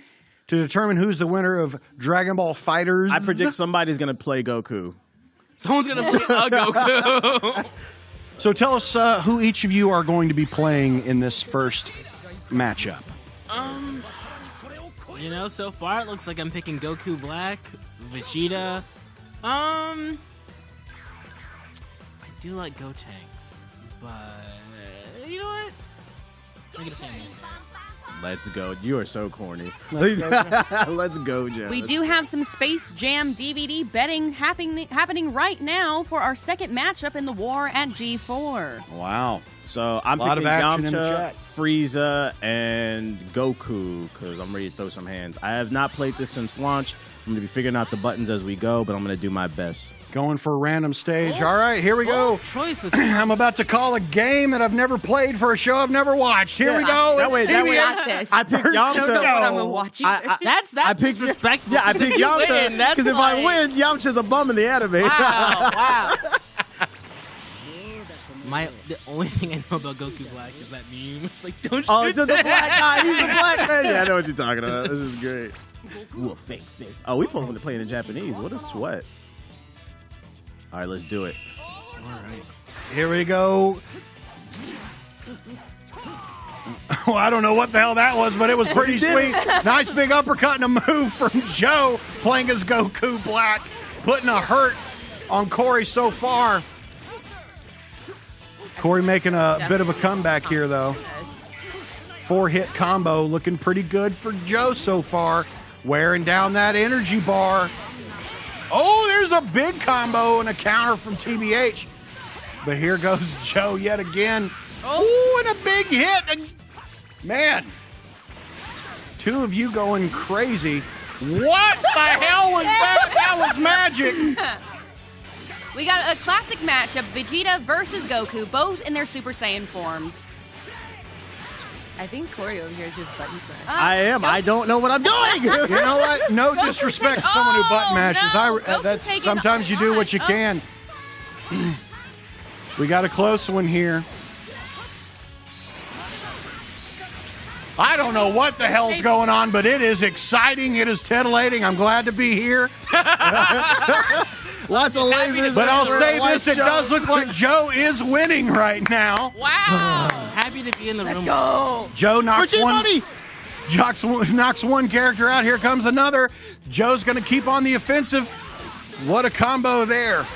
to determine who's the winner of Dragon Ball FighterZ. I predict somebody's going to play Goku. Someone's going to play a Goku. So tell us who each of you are going to be playing in this first matchup. You know, so far it looks like I'm picking Goku Black, Vegeta. I do like Gotenks, but you know what? Make it a family. Let's go. You are so corny. Let's go, Joe. We do have some Space Jam DVD betting happening right now for our second matchup in the War at G4. Wow. So I'm Lot picking of action in the Yamcha, chat. Frieza, and Goku because I'm ready to throw some hands. I have not played this since launch. I'm going to be figuring out the buttons as we go, but I'm going to do my best. Going for a random stage. All right, here we go. Choice with I'm about to call a game that I've never played for a show I've never watched. Here we go. That way, Watch this. I picked Yamcha. I'm watching. That's picked disrespectful. Yeah, I picked Yamcha because if I win, Yamcha's a bum in the anime. Wow. The only thing I know about Goku Black is that meme. It's like, don't shoot Oh, to the that. black guy. He's a black man. Yeah, I know what you're talking about. This is great. Ooh, a fake fist. Oh, we supposed to play in Japanese. What a sweat. All right, let's do it. All right. Here we go. Oh, I don't know what the hell that was, but it was pretty sweet. Nice big uppercut and a move from Joe playing as Goku Black, putting a hurt on Corey so far. Corey making a bit of a comeback here, though. 4-hit combo looking pretty good for Joe so far. Wearing down that energy bar. Oh, there's a big combo and a counter from TBH. But here goes Joe yet again. Oh, and a big hit. And man, 2 of you going crazy. What the hell was that? That was magic. We got a classic matchup, Vegeta versus Goku, both in their Super Saiyan forms. I think Corey over here just button smashed. I am. I don't know what I'm doing. You know what? No disrespect to someone who button mashes. no. Goku's taking Sometimes you do what you can. We got a close one here. I don't know what the hell's going on, but it is exciting. It is titillating. I'm glad to be here. Lots of lasers. But I'll say Light this, it show. does look like Joe is winning right now. Wow. Happy to be in the room. Go. Joe knocks Richie one. Money. Knocks one character out. Here comes another. Joe's going to keep on the offensive. What a combo there.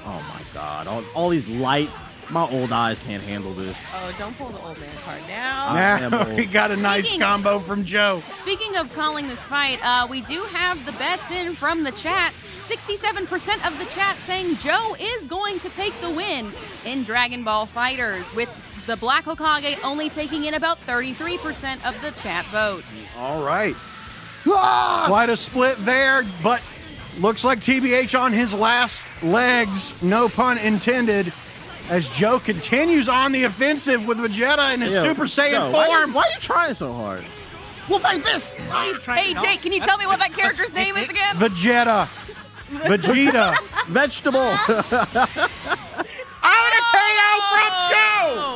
Oh my God! All these lights. My old eyes can't handle this. Oh, don't pull the old man card now. Now he got a nice Speaking- combo from Joe. Speaking of calling this fight, we do have the bets in from the chat. 67% of the chat saying Joe is going to take the win in Dragon Ball FighterZ, with the Black Hokage only taking in about 33% of the chat vote. All right. Quite a split there, but looks like TBH on his last legs, no pun intended, as Joe continues on the offensive with Vegeta in his Yo, Super Saiyan Joe, form. Why are you trying so hard? Wolfang Fist! Hey, Jake, can you tell me what that character's name is again? Vegeta. Vegetable.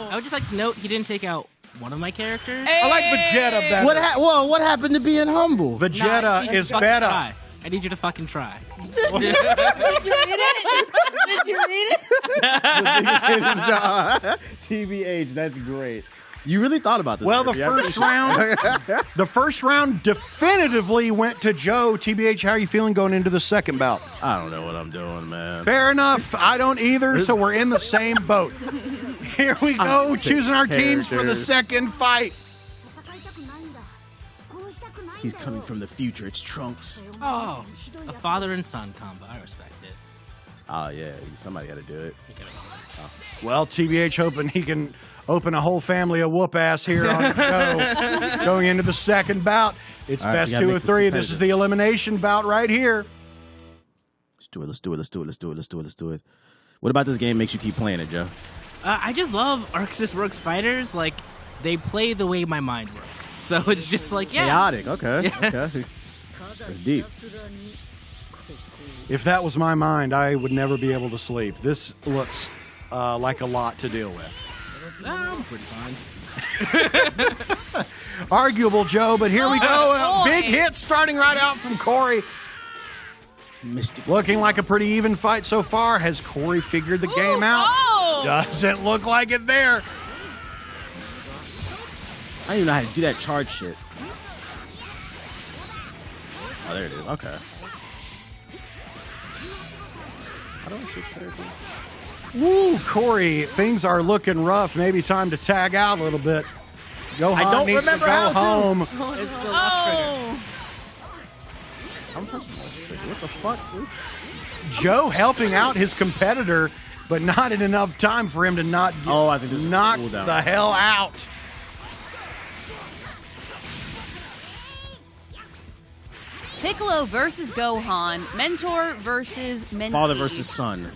I would just like to note he didn't take out one of my characters. I like Vegeta better. What happened to being humble? Vegeta Nah, you is fucking better. try. I need you to fucking try. Did you read it? TBH, that's great. You really thought about this. Well, the Kirby. I first appreciate round, the first round definitively went to Joe. TBH, how are you feeling going into the second bout? I don't know what I'm doing, man. Fair enough. I don't either, so we're in the same boat. Here we go, choosing our teams for the Characters. second fight. He's coming from the future. It's Trunks. Oh, a father and son combo. I respect it. Oh, yeah. Somebody got to do it. Well, TBH hoping he can open a whole family of whoop ass here on Joe going into the second bout. It's All right, best we gotta 2 make of this 3. This competitive. is the elimination bout right here. Let's do it. Let's do it. Let's do it. Let's do it. Let's do it. Let's do it. What about this game makes you keep playing it, Joe? I just love Arxis Works fighters. Like, they play the way my mind works. So it's just like, yeah. Chaotic. Okay. Okay. That's deep. If that was my mind, I would never be able to sleep. This looks like a lot to deal with. I'm pretty fine. Arguable, Joe, but here we go. Oh, boy. Big hit starting right out from Corey. Mystic. Looking like a pretty even fight so far. Has Corey figured the game out? Oh! Doesn't look like it there. I don't even know how to do that charge shit. Oh, there it is. Okay. How do I switch characters? Woo, Corey, things are looking rough. Maybe time to tag out a little bit. Gohan don't needs to remember go how to. home. It's the left trigger. Oh! I'm pressing this trigger. What the fuck, dude? Joe helping out his competitor, but not in enough time for him to not get Oh, I think this is a knocked cooldown. the hell out. Piccolo versus Gohan. Mentor versus mentee. Father versus son.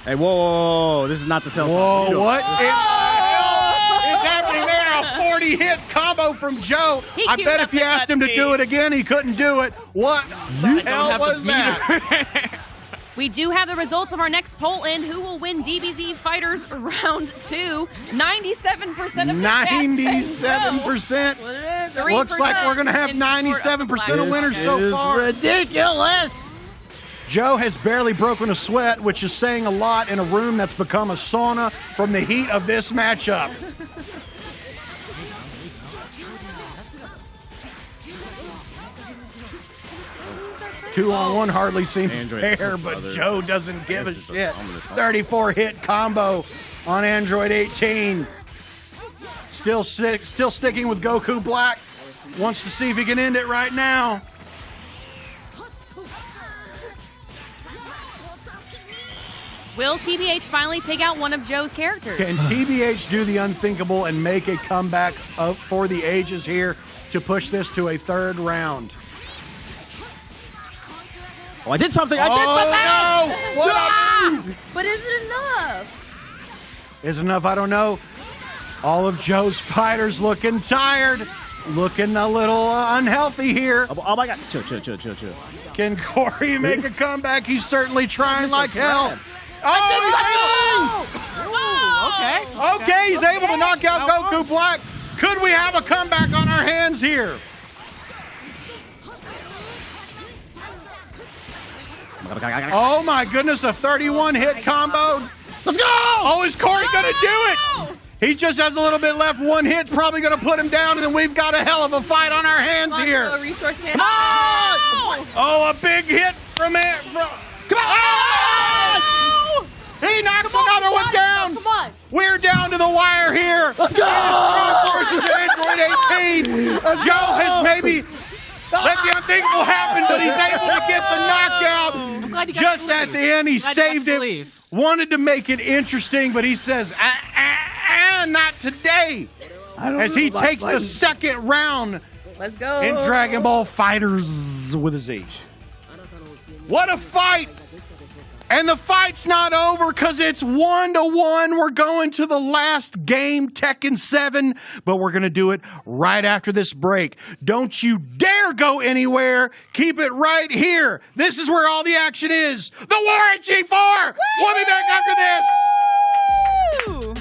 Hey, whoa, whoa, whoa. This is not the cell Whoa, song. what in the hell is happening there? A 40-hit combo from Joe. He I queued bet up if you the asked him to cutscene. do it again, he couldn't do it. What the hell have was the that? We do have the results of our next poll in. Who will win DBZ Fighters round 2? 97% of the chat said 97%. Three Looks for like Joe we're going to have in support of the 97% of Black winners Hokage. so is far. ridiculous. Joe has barely broken a sweat, which is saying a lot in a room that's become a sauna from the heat of this matchup. Two-on-one hardly seems Android fair, but brother. Joe doesn't give a This is a shit. ominous- 34-hit combo on Android 18. Still sticking with Goku Black. Wants to see if he can end it right now. Will TBH finally take out one of Joe's characters? Can TBH do the unthinkable and make a comeback up for the ages here to push this to a third round? Oh, I did something. I did something. No! What a move! But is it enough? Is enough? I don't know. All of Joe's fighters looking tired, looking a little unhealthy here. Oh my God. Chill. Can Corey make a comeback? He's certainly trying like hell. grab. Oh, okay, he's able to knock out Goku Black. Could we have a comeback on our hands here? Oh my goodness, a 31 hit combo. Let's go! Oh, is Corey gonna do it? He just has a little bit left. One hit's probably gonna put him down, and then we've got a hell of a fight on our hands here. Resource man. Come on! Oh, a big hit from it. Come on! Oh! He knocks another one down. Come on. We're down to the wire here. Let's go! Versus Android 18. Joe has maybe let the unthinkable happen, but he's able to get the knockout. Just at the end, he saved it. Wanted to make it interesting, but he says, not today. As he takes the second round Let's go. in Dragon Ball FighterZ with a Z. What a fight! And the fight's not over because it's 1-1. We're going to the last game, Tekken 7, but we're going to do it right after this break. Don't you dare go anywhere. Keep it right here. This is where all the action is. The War at G4. We'll be back after this. Woo!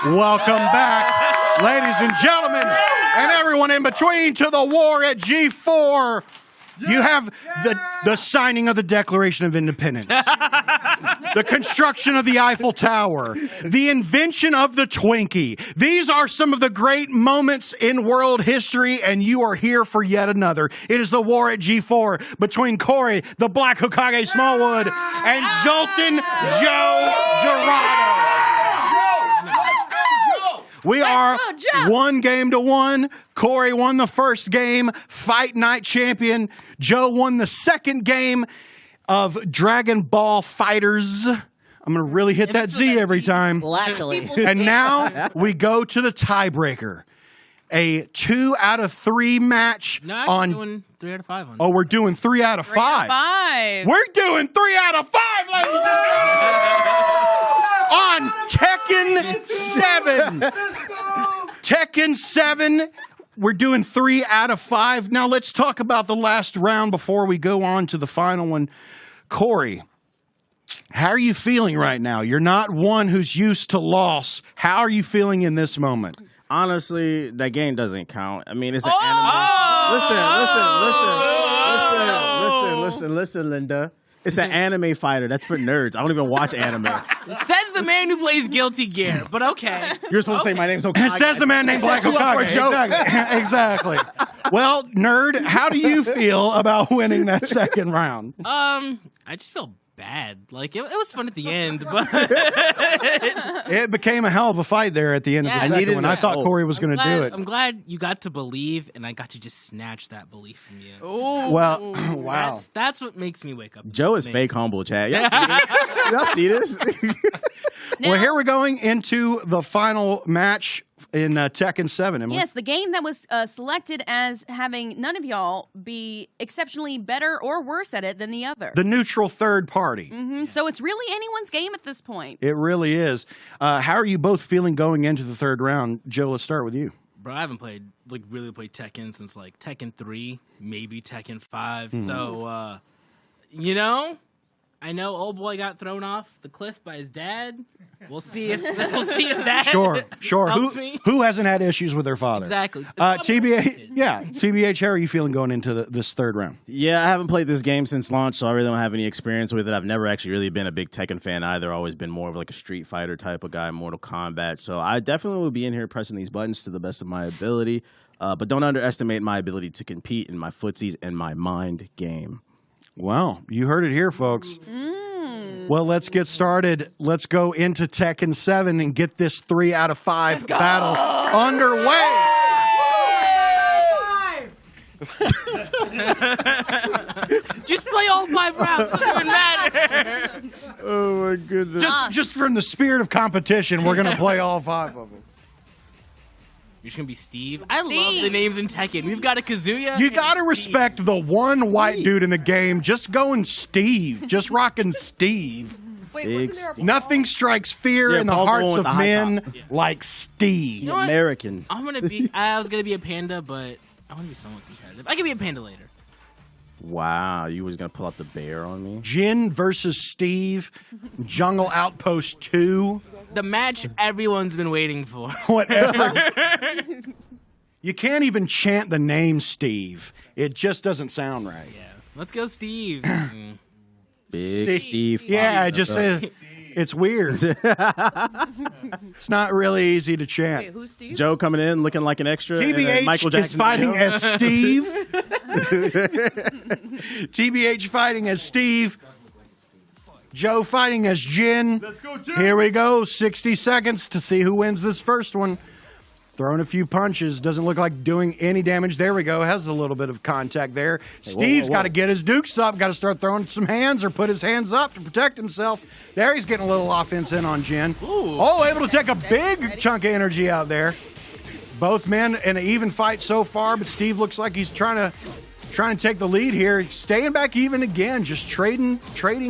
Welcome back, ladies and gentlemen, and everyone in between, to the War at G4. You have the signing of the Declaration of Independence, the construction of the Eiffel Tower, the invention of the Twinkie. These are some of the great moments in world history, and you are here for yet another. It is the War at G4 between Corey, the Black Hokage Smallwood, and Jolton Joe Gerardo. We are 1-1. Corey won the first game, Fight Night champion. Joe won the second game of Dragon Ball FighterZ. I'm going to really hit that Z every time. And now we go to the tiebreaker. A 2 out of 3 match on. Doing 3 out of 5 on. Oh, we're doing 3 out of 5. 3 out of 5. We're doing 3 out of 5, ladies and gentlemen. On Tekken 7. Tekken 7. We're doing 3 out of 5. Now let's talk about the last round before we go on to the final one. Corey, how are you feeling right now? You're not one who's used to loss. How are you feeling in this moment? Honestly, that game doesn't count. I mean, it's an anime. Listen, Linda. It's an anime fighter. That's for nerds. I don't even watch anime. Says the man who plays Guilty Gear, but okay. You're supposed to say my name's Hokage. It says the man named Black Hokage. Exactly. Well, nerd, how do you feel about winning that second round? I just feel bad. Like, it was fun at the end, but It became a hell of a fight there at the end of the second one. I thought Corey was going to do it. I'm glad you got to believe, and I got to just snatch that belief from you. Ooh. Well, wow. That's what makes me wake up. Joe is fake humble, Chad. Y'all see this? Well, here we're going into the final match in Tekken 7, Emily. Yes, the game that was selected as having none of y'all be exceptionally better or worse at it than the other. The neutral third party. So it's really anyone's game at this point. It really is. How are you both feeling going into the third round? Joe, let's start with you. Bro, I haven't really played Tekken since like Tekken 3, maybe Tekken 5. So, I know old boy got thrown off the cliff by his dad. We'll see if that Sure. helps me. Who hasn't had issues with their father? Exactly. TBH, how are you feeling going into this third round? Yeah, I haven't played this game since launch, so I really don't have any experience with it. I've never actually really been a big Tekken fan either. Always been more of like a Street Fighter type of guy, Mortal Kombat. So I definitely will be in here pressing these buttons to the best of my ability. But don't underestimate my ability to compete in my footsies and my mind game. Well, you heard it here, folks. Well, let's get started. Let's go into Tekken 7 and get this 3 out of 5 battle underway. Just play all 5 rounds. It doesn't matter. Oh, my goodness. Just from the spirit of competition, we're going to play all 5 of them. You're just going to be Steve. I love the names in Tekken. We've got a Kazuya. You got to respect the one white dude in the game just going Steve, just rocking Steve. Wait, Nothing strikes fear in the hearts of men like Steve. You know what? American. I was going to be a panda, but I want to be somewhat competitive. I can be a panda later. Wow, you was going to pull out the bear on me? Jin versus Steve, Jungle Outpost 2. The match everyone's been waiting for. Whatever. You can't even chant the name Steve. It just doesn't sound right. Yeah. Let's go, Steve. Big Steve. Yeah, I just it's weird. It's not really easy to chant. Wait, who's Steve? Joe coming in looking like an extra. TBH Michael Jackson is fighting video. as Steve. TBH fighting as Steve. Joe fighting as Jin. Let's go, Joe. Here we go. 60 seconds to see who wins this first one. Throwing a few punches. Doesn't look like doing any damage. There we go. Has a little bit of contact there. Steve's got to get his dukes up. Got to start throwing some hands or put his hands up to protect himself. There he's getting a little offense in on Jin. Ooh. Oh, able to take a big chunk of energy out there. Both men in an even fight so far, but Steve looks like he's trying to take the lead here. Staying back even again, just trading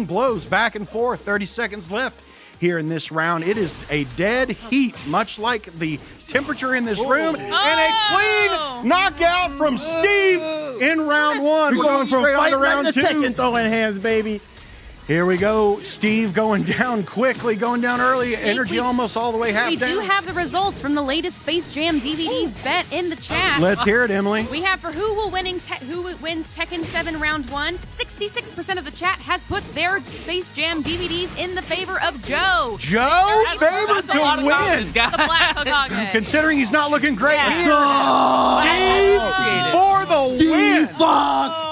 blows back and forth. 30 seconds left here in this round. It is a dead heat, much like the temperature in this room. And a clean knockout from Steve in round one. We're going straight on to round two. Tekken throwing hands, baby. Here we go. Steve going down quickly, going down early. Energy almost all the way half down. We do have the results from the latest Space Jam DVD bet in the chat. Let's hear it, Emily. We have for who wins Tekken 7 round 1. 66% of the chat has put their Space Jam DVDs in the favor of Joe. Joe favored That's a lot to of win. confidence, guys. The Black Hokage. Considering he's not looking great Yeah. here. Appreciate it. For the win. Fox.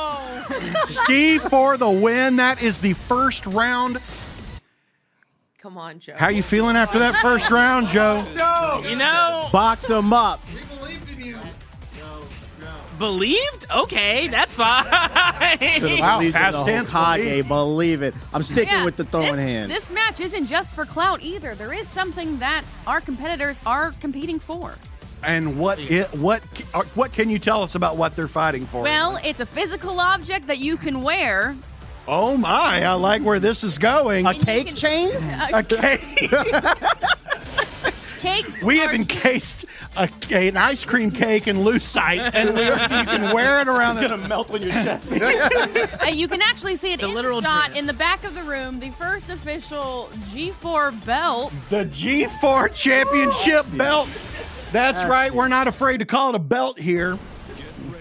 Steve for the win. That is the first round. Come on, Joe. How you feeling after that first round, Joe? You know, Box him up. believed? Okay, that's fine. Wow, Believe in past the tense, Hokage, believe it. I'm sticking with the throwing hand. This match isn't just for clout either. There is something that our competitors are competing for. And what can you tell us about what they're fighting for? Well, it's a physical object that you can wear. Oh my, I like where this is going. A cake chain? A cake. Cakes. We have encased an ice cream cake in lucite, and you can wear it around. It's gonna melt on your chest. You can actually see it in the shot dress. in the back of the room. The first official G4 belt. The G4 Championship belt. That's right. We're not afraid to call it a belt here.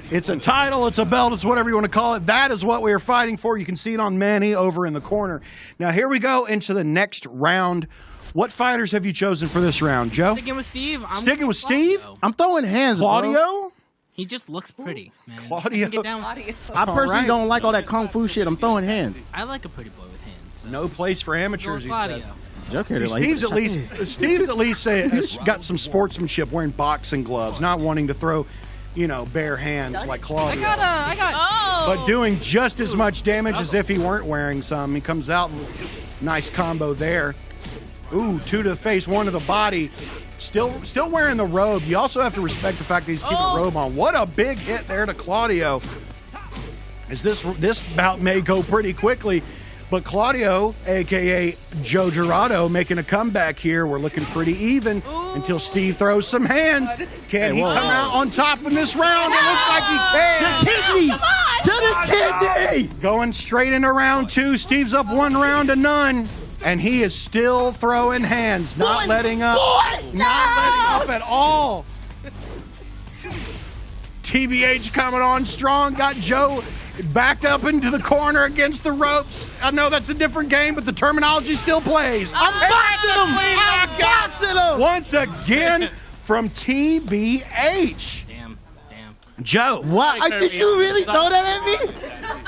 It's a title, it's a belt, it's whatever you want to call it. That is what we are fighting for. You can see it on Manny over in the corner. Now, here we go into the next round. What fighters have you chosen for this round, Joe? Sticking with Steve. Sticking with Steve? Claudio. I'm throwing hands, Claudio? bro. He just looks pretty, man. Claudio. Get down. I personally don't like all that kung fu shit. I'm throwing hands. I like a pretty boy with hands. So. No place for amateurs. Claudio. Joe carried it like Steve's at least has got some sportsmanship, wearing boxing gloves, not wanting to throw, bare hands like Claudio. I got. But doing just as much damage as if he weren't wearing some. He comes out, nice combo there. Ooh, 2 to the face, 1 to the body. Still wearing the robe. You also have to respect the fact that he's keeping a robe on. What a big hit there to Claudio. As this bout may go pretty quickly. But Claudio, a.k.a. Joe Gerardo, making a comeback here. We're looking pretty even until Steve throws some hands. Can he come out on top in this round? It looks like he can. The kidney! To the kidney! Going straight into round 2. Steve's up 1 round to none. And he is still throwing hands, not letting up. Not letting up at all. TBH coming on strong. Got Joe backed up into the corner against the ropes. I know that's a different game, but the terminology still plays. I'm boxing him! Once again from TBH. Damn. Joe. What? Did you really throw that at me?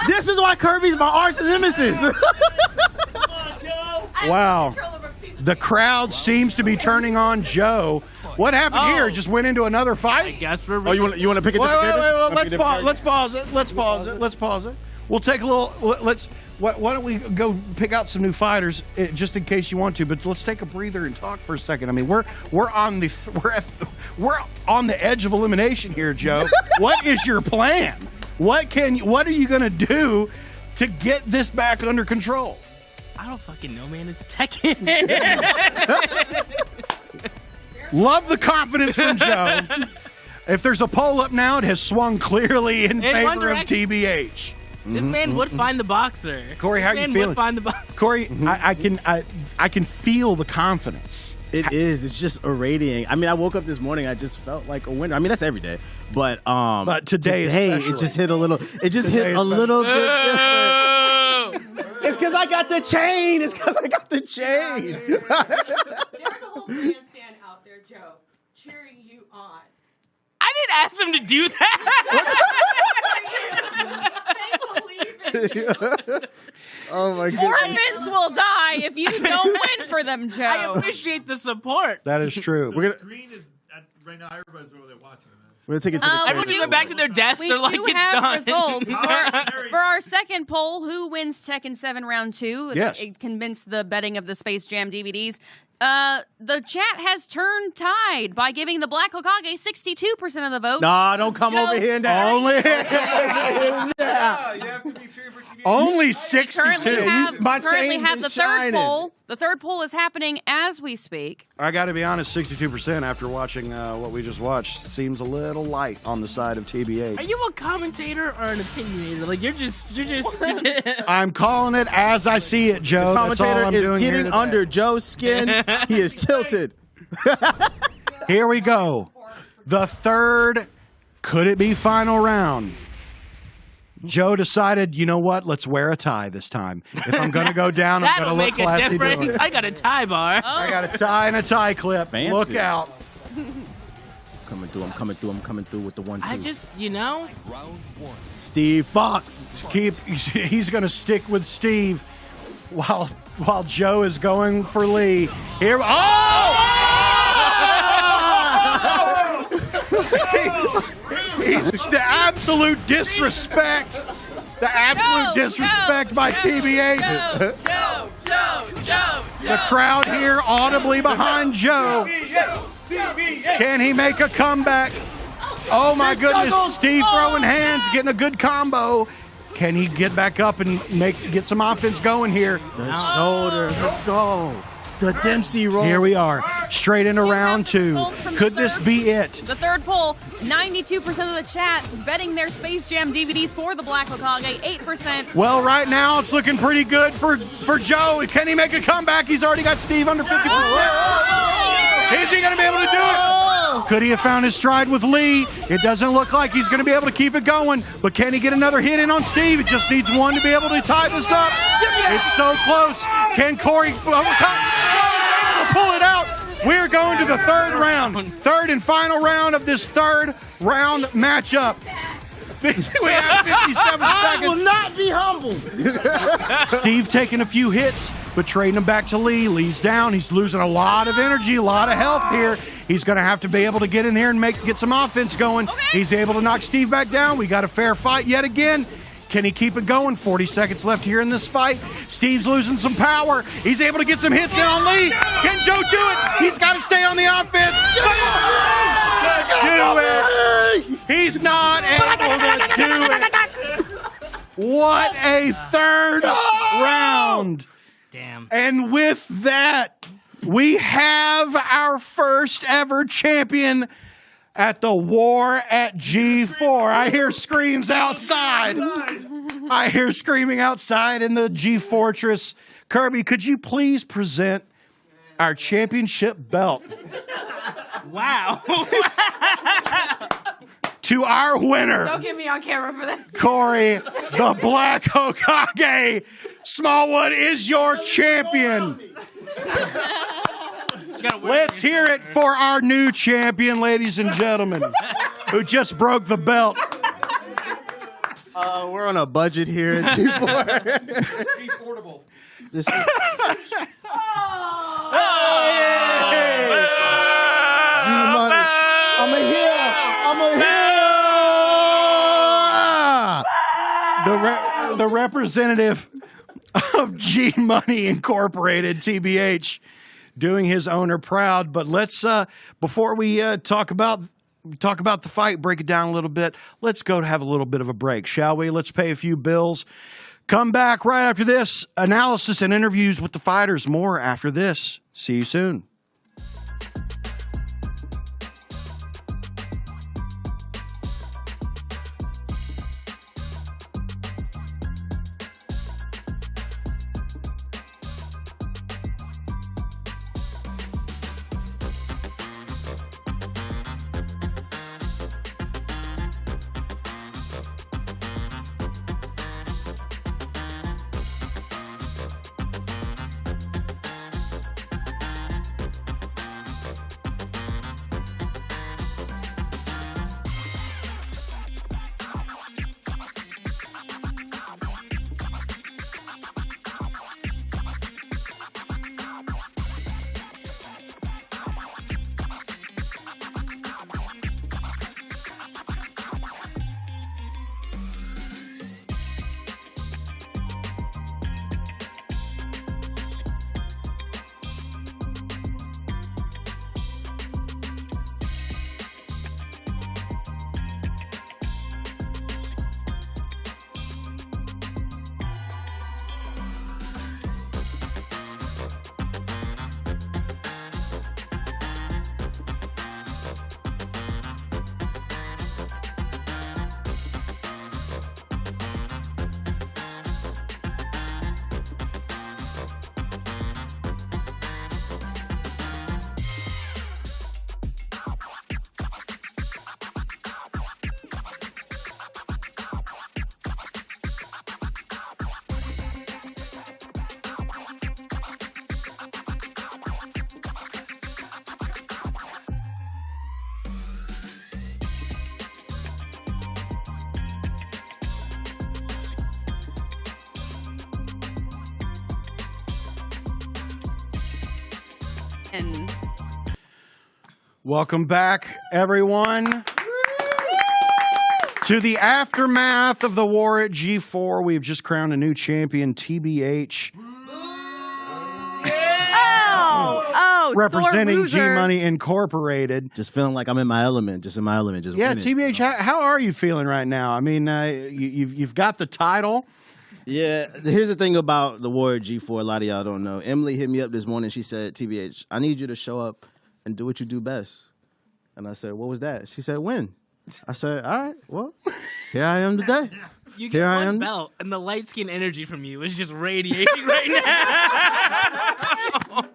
This is why Kirby's my arch nemesis. Wow. The crowd seems to be turning on Joe. What happened here? Just went into another fight? I guess we're. Oh, you want to pick it? Wait. Let's pause it. We'll take a little. Why don't we go pick out some new fighters just in case you want to? But let's take a breather and talk for a second. I mean, we're on the edge of elimination here, Joe. What is your plan? What are you gonna do to get this back under control? I don't fucking know, man. It's Tekken. Love the confidence from Joe. If there's a poll up now, it has swung clearly in favor of TBH. This man would find the boxer. Corey, how are you feeling? Would find the boxer. Corey, I can feel the confidence. It is. It's just irradiating. I mean, I woke up this morning. I just felt like a winner. I mean, that's every day, but today it just hit a little. It just hit a little bit different. It's because I got the chain. There's a whole grandstand out there, Joe, cheering you on. I didn't ask them to do that. They believe in you. Oh my goodness. Orphans will die if you don't win for them, Joe. I appreciate the support. That is true. Green is right now. Everybody's over there watching. We're gonna take it to the Everyone went back to their desk. We They're like, do it's have done. results for our second poll. Who wins Tekken 7 Round 2? Yes. It convinced the betting of the Space Jam DVDs. The chat has turned tide by giving the Black Hokage 62% of the vote. Nah, don't come over here and Only You have to be cheering for TBH. only 62. Currently have the shining. third poll. The third poll is happening as we speak. I got to be honest, 62% after watching what we just watched seems a little light on the side of TBH. Are you a commentator or an opinionator? Like you're just. I'm calling it as I see it, Joe. The That's all commentator I'm is doing here getting today. under Joe's skin. He is tilted. Here we go. The third, could it be final round? Joe decided, you know what? Let's wear a tie this time. If I'm going to go down, I'm That'll going to look make a classy doing difference. it. I got a tie bar. I got a tie and a tie clip. Fancy. Look out. I'm coming through with the 1-2. I just, Steve Fox. He's going to stick with Steve while Joe is going for Lee. Here, He's the absolute disrespect. The absolute disrespect by TBH. The crowd here audibly behind Joe. Can he make a comeback? Oh my goodness, Steve throwing hands, getting a good combo. Can he get back up and get some offense going here? The shoulder. Let's go. The Dempsey roll. Here we are, straight into round 2. Could this be it? The third poll, 92% of the chat betting their Space Jam DVDs for the Black Hokage, 8%. Well, right now it's looking pretty good for Joe. Can he make a comeback? He's already got Steve under 50%. Is he going to be able to do it? Could he have found his stride with Lee? It doesn't look like he's going to be able to keep it going, but can he get another hit in on Steve? It just needs one to be able to tie this up. It's so close. Can Corey pull it out? We're going to the third round. Third and final round of this third round matchup. 57 I seconds. will not be humbled. Steve taking a few hits, but trading them back to Lee. Lee's down. He's losing a lot of energy, a lot of health here. He's going to have to be able to get in here and get some offense going. Okay. He's able to knock Steve back down. We got a fair fight yet again. Can he keep it going? 40 seconds left here in this fight. Steve's losing some power. He's able to get some hits in on Lee. Can Joe do it? He's got to stay on the offense. Do it. He's not able to do it. What a third round. Damn. And with that, we have our first ever champion at the War at G4. I hear screams outside. I hear screaming outside in the G Fortress. Kirby, could you please present our championship belt Wow. to our winner, Don't get me on camera for this. Corey, the Black Hokage. Smallwood is your champion. Let's hear it for our new champion, ladies and gentlemen, who just broke the belt. We're on a budget here at G4. Be portable. This is- G-Money. I'm a heel. The representative of G Money Incorporated, TBH, doing his owner proud. But let's before we talk about the fight, break it down a little bit. Let's go to have a little bit of a break, shall we? Let's pay a few bills. Come back right after this. Analysis and interviews with the fighters. More after this. See you soon. Welcome back, everyone, to the aftermath of the War at G4. We've just crowned a new champion, TBH. Representing G Money Incorporated. Just feeling like I'm in my element. Just winning, TBH, you know? how are you feeling right now? I mean, you've got the title. Yeah, here's the thing about the War at G4. A lot of y'all don't know. Emily hit me up this morning. She said, TBH, I need you to show up and do what you do best. And I said, what was that? She said, win. I said, all right, well, here I am today. You get one belt, and the light skin energy from you is just radiating right now.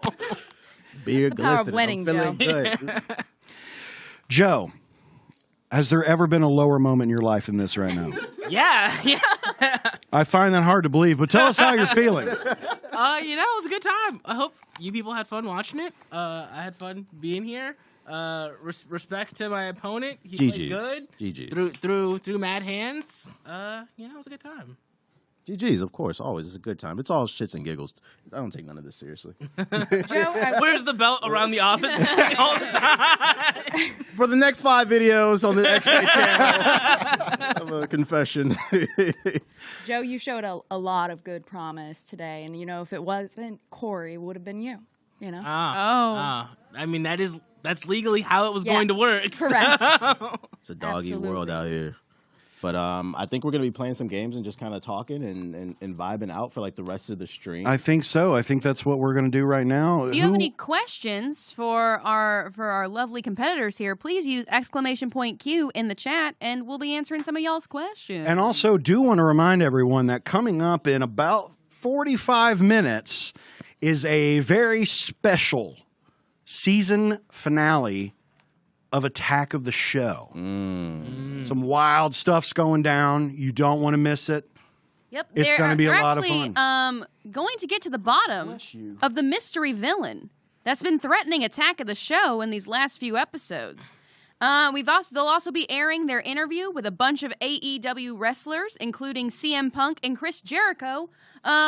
Beard The power of glistening. winning, I'm feeling good. Joe, has there ever been a lower moment in your life than this right now? Yeah. I find that hard to believe, but tell us how you're feeling. You know, it was a good time. I hope you people had fun watching it. I had fun being here. Respect to my opponent. He played good. GG's. Through mad hands. You know, it was a good time. GG's, of course, always. It's a good time. It's all shits and giggles. I don't take none of this seriously. Joe, Where's the belt around the office all the time? For the next 5 videos on the Xplay channel, I have a confession. Joe, you showed a lot of good promise today, and you know, if it wasn't Corey, it would have been you. You know. I mean, that's legally how it was going to work. Correct. It's a dog-eat world out here. But I think we're going to be playing some games and just kind of talking and vibing out for like the rest of the stream. I think so. I think that's what we're going to do right now. If you have any questions for our lovely competitors here, please use !Q in the chat, and we'll be answering some of y'all's questions. And also do want to remind everyone that coming up in about 45 minutes is a very special season finale of Attack of the Show. Some wild stuff's going down. You don't want to miss it. Yep, It's going to be a lot of fun. Going to get to the bottom of the mystery villain that's been threatening Attack of the Show in these last few episodes. They'll also be airing their interview with a bunch of AEW wrestlers, including CM Punk and Chris Jericho,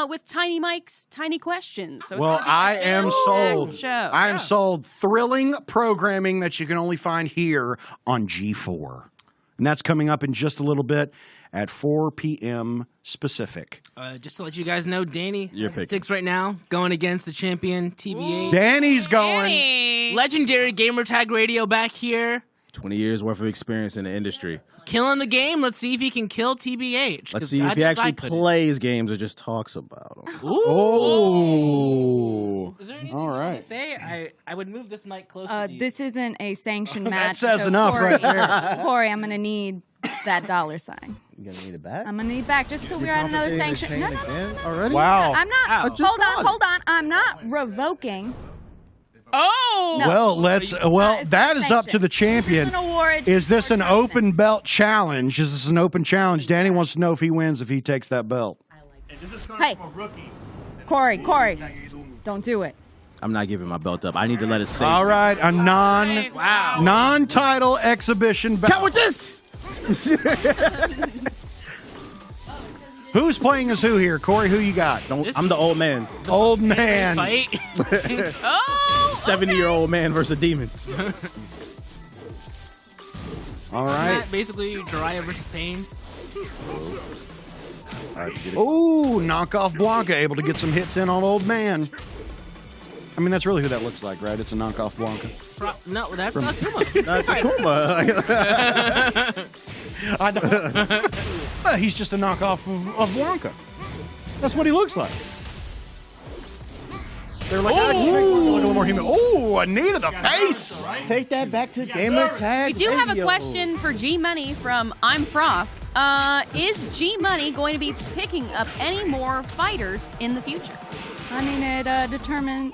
with Tiny Mike's Tiny Questions. So Well, I am sold. Show. I am sold. Thrilling programming that you can only find here on G4. And that's coming up in just a little bit at 4 p.m. Pacific. Just to let you guys know, Danny You're has picking. 6 right now, going against the champion TBH. Danny's going. Danny. Legendary Gamer Tag Radio back here. 20 years worth of experience in the industry. Killing the game. Let's see if he can kill TBH. Let's see if he actually plays games or just talks about them. Oh. Is there anything All you want right. to say? I would move this mic closer to you. This isn't a sanctioned match. That says so enough Corey, right there. Corey, I'm going to need that $sign. You gonna need it back? I'm going to need back just till we're at another sanction. No, Already? Wow. I'm not. Ow. Hold on. I'm not revoking. Oh! No. Well, it's that is up sanctioned. to the champion. This is an award Is this for an tournament. open belt challenge? Is this an open challenge? Danny wants to know if he wins if he takes that belt. And this is coming Hey. from a rookie. Corey, don't do it. I'm not giving my belt up. I need to let it say. All right, a non-title exhibition belt. Count with this! Who's playing as who here? Corey, who you got? I'm the old man. Old man. Fight. 70-year-old man versus a demon. All right. Basically, Jiraiya versus Pain. Ooh, knockoff Blanca able to get some hits in on old man. I mean, that's really who that looks like, right? It's a knockoff Blanca. No, that's not Kuma. That's Akuma. I know. He's just a knockoff of Blanca. That's what he looks like. They're like, look a little more human. Oh, a knee to the face. Take that back to gamer tag. We do have a Radio. question for G Money from I'm Frost. Is G Money going to be picking up any more fighters in the future? I mean,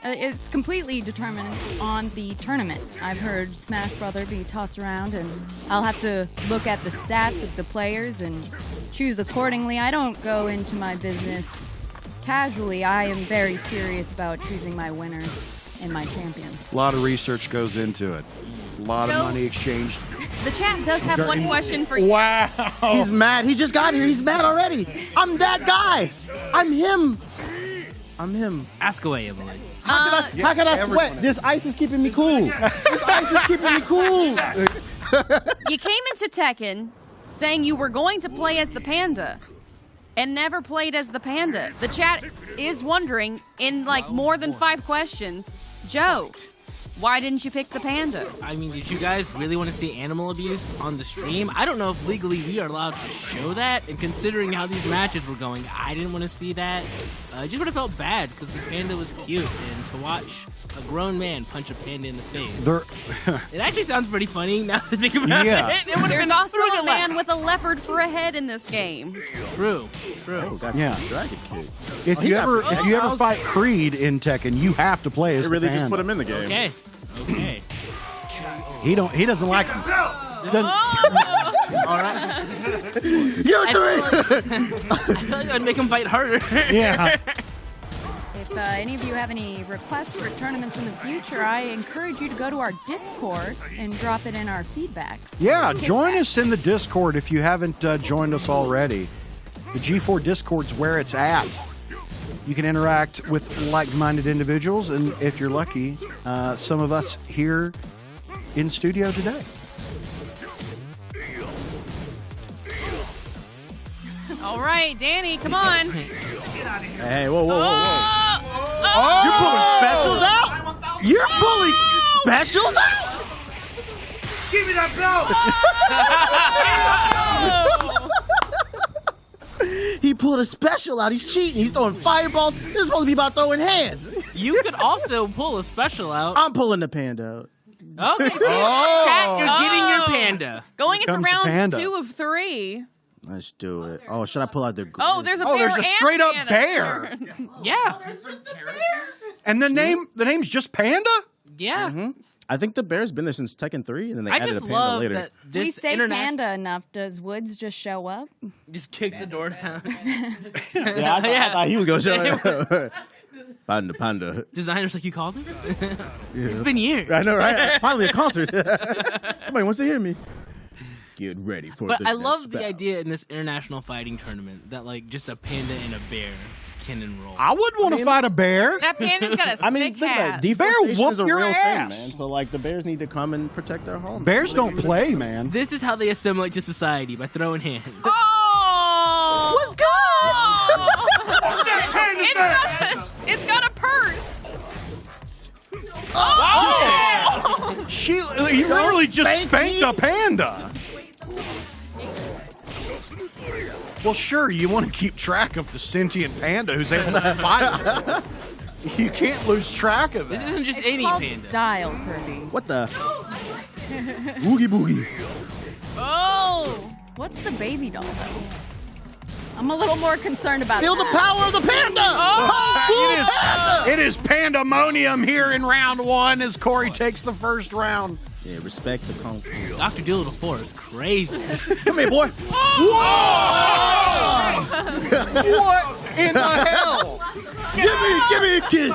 it's completely determined on the tournament. I've heard Smash Brother be tossed around, and I'll have to look at the stats of the players and choose accordingly. I don't go into my business casually. I am very serious about choosing my winners and my champions. A lot of research goes into it. A lot of money exchanged. The chat does have one question for you. Wow. He's mad. He just got here. He's mad already. I'm that guy. I'm him. Ask away, Emily. How can I sweat? This ice is keeping me cool. This ice is keeping me cool. You came into Tekken saying you were going to play as the panda and never played as the panda. The chat is wondering, in like more than 5 questions, Joe, why didn't you pick the panda? I mean, did you guys really want to see animal abuse on the stream? I don't know if legally we are allowed to show that, and considering how these matches were going, I didn't want to see that. I just would have felt bad because the panda was cute, and to watch a grown man punch a panda in the face. It actually sounds pretty funny now that I think about it. There's also a man with a leopard for a head in this game. True. Yeah. Dragon kick. If you ever fight Creed in Tekken, you have to play as They really the just panda. put him in the game. Okay. He doesn't like him. All right. You do it. I feel like I'd make him fight harder. Yeah. any of you have any requests for tournaments in the future, I encourage you to go to our Discord and drop it in our feedback. Yeah, Kickback. join us in the Discord if you haven't joined us already. The G4 Discord's where it's at. You can interact with like-minded individuals, and if you're lucky, some of us here in studio today. All right, Danny, come on. Hey, whoa, whoa, whoa, whoa. Oh! You're pulling specials out? You're pulling specials out? Give me that belt! He pulled a special out. He's cheating. He's throwing fireballs. This is supposed to be about throwing hands. You could also pull a special out. I'm pulling the panda out. Okay, so chat, you're getting your panda. Going into Comes the round panda. 2 of 3. Let's do it. Oh, should I pull out the... Oh, there's a bear. there's a and straight up panda. bear. Yeah. And the name's just Panda? Yeah. I think the bear's been there since Tekken 3, and then they I added a just panda love later. that We this say internet panda enough. Does Woods just show up? just kick the door down. Yeah, I thought he was going to show up. Panda. Designers like, you called him? It's been years. I know, right? Finally a concert. Somebody wants to hear me. Get ready for But the I love next the battle. idea in this international fighting tournament that like just a panda and a bear can enroll. I wouldn't want to fight a bear. That panda's got a I mean, thick think about it. hat. Deforestation Bear is a whoop your real thing, man. ass. So, like, the bears need to come and protect their home. Bears don't play, man. This is how they assimilate to society, by throwing hands. Oh! What's good? It's got a purse. Oh! He literally just spanked a panda. Well, sure, you want to keep track of the sentient panda who's able to fight. You can't lose track of This it. isn't just It's any called panda. style, Kirby. What the? Boogie boogie. Oh! What's the baby doll, though? I'm a little more concerned about Feel the that. power of the panda! It is pandemonium here in round 1 as Corey takes the first round. Yeah, respect the kung fu. Dr. Doolittle 4 is crazy. Come here, boy. Whoa! What in the hell? Give me a kiss.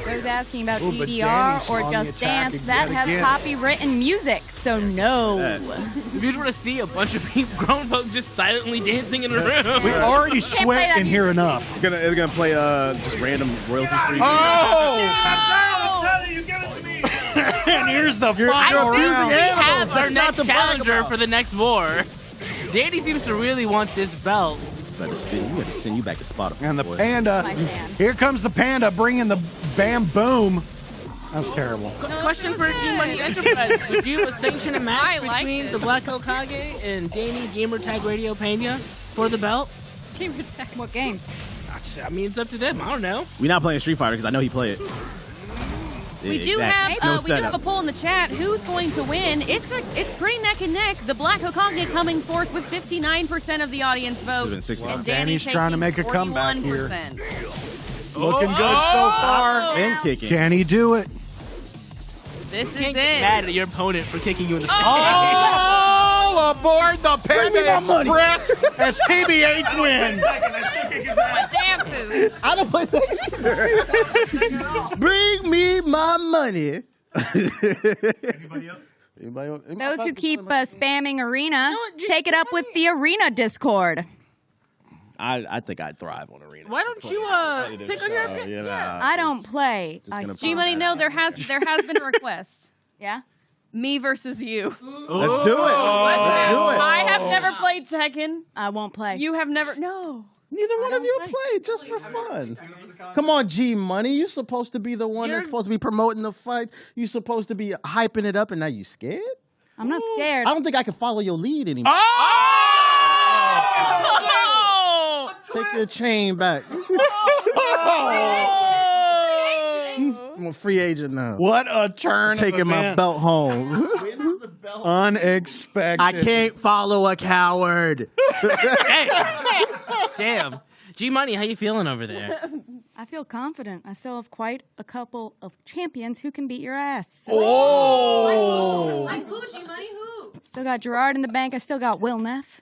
I was asking about Ooh, but DDR Danny's or on the Just attack Dance. That again. has copywritten music, so no. If you just want to see a bunch of people, grown folks just silently dancing in a room. We already play sweat that in here enough. It's gonna play just random royalty free. Oh! I'm telling you, give it to me! And here's the I final think round. we have our That's not next to brag challenger about. for the next war. Danny seems to really want this belt. You gotta send you back to Spotify. And the boy. panda. My fan. Here comes the panda bringing the bam boom. That was terrible. Question for G Money Enterprise: would you sanction a match like between it. the Black Hokage and Danny Gamertag Radio Pena for the belt? What games? I mean, it's up to them. I don't know. We're not playing Street Fighter because I know he play it. We Yeah, do exactly. have No we do have setup. a poll in the chat. Who's going to win? It's pretty neck and neck. The Black Hokage coming forth with 59% of the audience vote, Should've been 60. and Danny's Danny trying to taking make a comeback here. 41%. Looking good so far. And kicking. Can he do it? This You is can't get it. mad at your opponent for kicking you in the face. All aboard the Bring me Panda my money. Express as TBH wins. Dances. I don't play that either. Bring me my money. Anybody else? Anybody else? Those who keep spamming Arena, take it up with the Arena Discord. I think I'd thrive on Arena. Why don't you take on your You know, I don't play. I gonna G Money, no, there has been a request. Yeah? Me versus you. Let's do it. Let's do it. I have never played Tekken. I won't play. You have never. No. Neither one of you play just for fun. Come on, G Money. You're supposed to be the one that's supposed to be promoting the fight. You're supposed to be hyping it up, and now you scared? I'm not scared. I don't think I can follow your lead anymore. Oh! Take your chain back. I'm a free agent now. What a turn. Taking of my events. belt home. Unexpected. I can't follow a coward. Hey. Damn. G Money, how you feeling over there? I feel confident. I still have quite a couple of champions who can beat your ass. So Oh. Like who, G Money? Who? Still got Gerard in the bank. I still got Will Neff.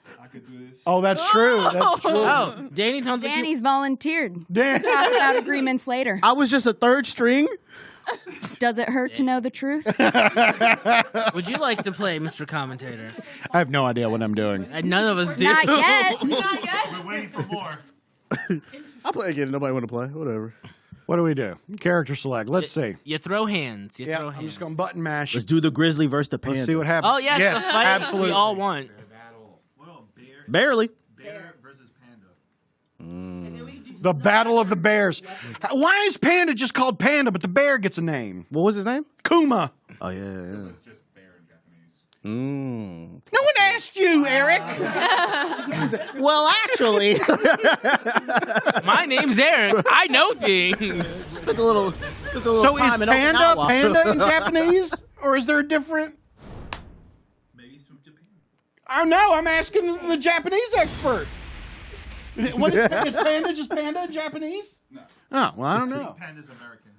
Oh, that's true. That's true. Oh, Danny sounds like Danny's volunteered. Dan. Talk about agreements later. I was just a third string. Does it hurt to know the truth? Would you like to play, Mr. Commentator? I have no idea what I'm doing. None of us do. Not yet. Not yet. We're waiting for more. I'll play again. Nobody want to play. Whatever. What do we do? Character select. Let's see. You throw hands. You Yeah, throw I'm hands. just going to button mash. Let's do the Grizzly versus the Panda. Let's see what happens. Oh, yes, yes, the fight absolutely. we all want. Barely. Bear versus panda. The Battle of the Bears. Why is Panda just called Panda, but the bear gets a name? What was his name? Kuma. Oh, yeah. It's just bear in Japanese. No one asked you, Eric. Well, actually. My name's Eric. I know things. Spent a little So is time in Panda Okinawa. Panda in Japanese? Or is there a different... Maybe he's from Japan. I know, I'm asking the Japanese expert. What is Panda just Panda in Japanese? No. Oh, well, I don't know. Panda's American.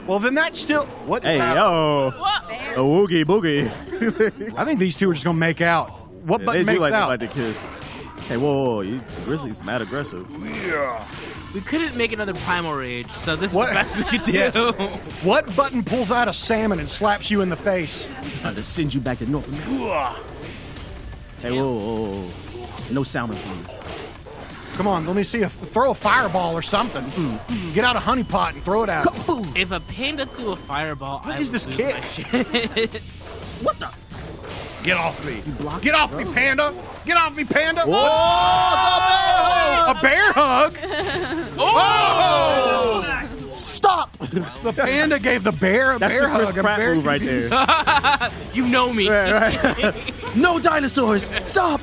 Well, then that's still... What is Hey, that? yo. A woogie boogie. I think these two are just going to make out. What They button do makes like, out? like to kiss. Hey, whoa. Grizzly's mad aggressive. Yeah. We couldn't make another Primal Rage, so this What? is the best we could do. Yes. What button pulls out a salmon and slaps you in the face? Trying to send you back to North America. Hey, whoa. No salmon for you. Come on, let me see. Throw a fireball or something. Get out a honey pot and throw it out. If a panda threw a fireball, What I is would this lose kick? my shit. What the? Get off me. Get off me, Panda. Get off me, Panda. Oh, A bear hug. Oh! Stop! The panda gave the bear a That's bear the Chris hug. I'm Pratt very move right confused. there. You know me. Right. No dinosaurs! Stop!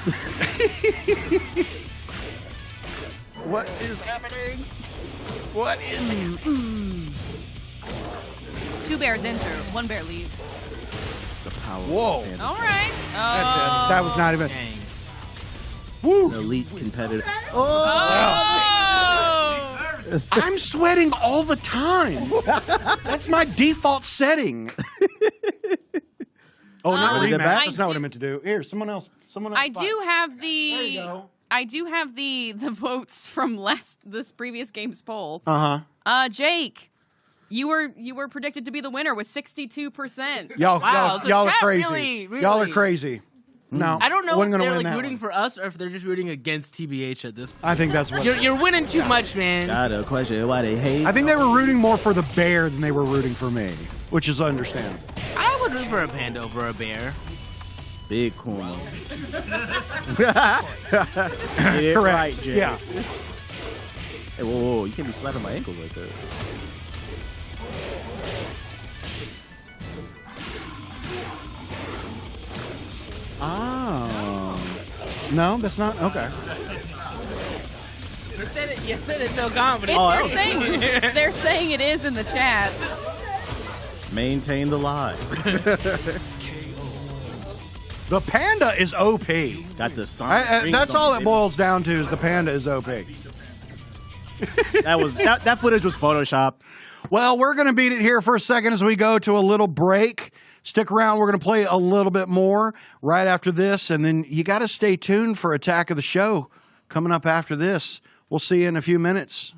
What is happening? What is Two bears enter, one bear leave. The power Whoa. of the All right. That's it. That was not even. Dang. Woo. An elite competitor. I'm sweating all the time. That's my default setting. Oh, not Wanna get rematch. back? That's not what I meant to do. Here, someone else. Someone else. I do have the. There you go. I do have the votes from this previous game's poll. Jake, you were predicted to be the winner with 62%. Y'all Wow, so are chat crazy. really- Y'all are really- crazy. No, I don't know wasn't if gonna they're win like that rooting one. for us or if they're just rooting against TBH at this point. I think that's what. You're winning too much, man. Got a question why they hate. I think they were rooting more for the bear than they were rooting for me, which is understandable. I would root for a panda over a bear. Big corner. Get it Correct. right, Jay. Yeah. Hey, whoa, you can't be slapping my ankles like that. Oh. No, that's not okay. You said it so confident. They're saying it is in the chat. Maintain the lie. The panda is OP. Got the sonic. That's all it boils down to is the panda is OP. That footage was photoshopped. Well, we're going to beat it here for a second as we go to a little break. Stick around. We're going to play a little bit more right after this. And then you got to stay tuned for Attack of the Show coming up after this. We'll see you in a few minutes.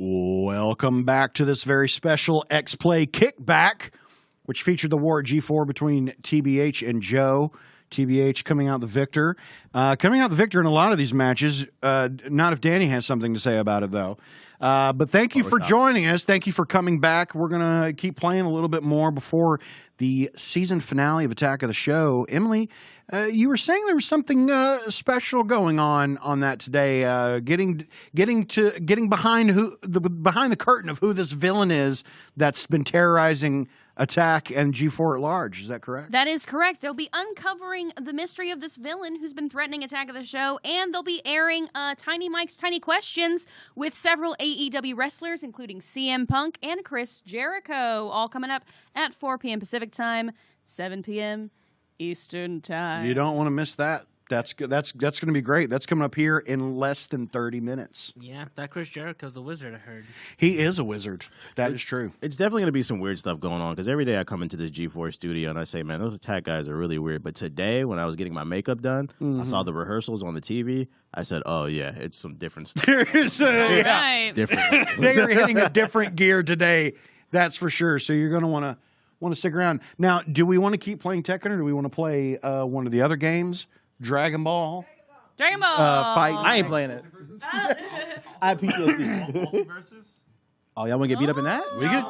Welcome back to this very special Xplay Kickback, which featured the war at G4 between TBH and Joe. TBH coming out the victor. Coming out the victor in a lot of these matches. Not if Danny has something to say about it, though. But thank you for joining us. Thank you for coming back. We're going to keep playing a little bit more before the season finale of Attack of the Show. Emily, you were saying there was something special going on that today. Getting behind behind the curtain of who this villain is that's been terrorizing Attack and G4 at large. Is that correct? That is correct. They'll be uncovering the mystery of this villain who's been threatening Attack of the Show, and they'll be airing Tiny Mike's Tiny Questions with several AEW wrestlers, including CM Punk and Chris Jericho, all coming up at 4 p.m. Pacific Time, 7 p.m. Eastern Time. You don't want to miss that. That's going to be great. That's coming up here in less than 30 minutes. Yeah, that Chris Jericho's a wizard, I heard. He is a wizard. That is true. It's definitely going to be some weird stuff going on because every day I come into this G4 studio and I say, man, those Attack guys are really weird. But today, when I was getting my makeup done, I saw the rehearsals on the TV. I said, oh, yeah, it's some different stuff. Right. Different. They are hitting a different gear today. That's for sure. So you're going to want to stick around. Now, do we want to keep playing Tekken or do we want to play one of the other games? Dragon Ball. Dragon Ball. Fight. I ain't playing it. I have PTSD. Multiverses? Oh, y'all want to get beat up in that? We could.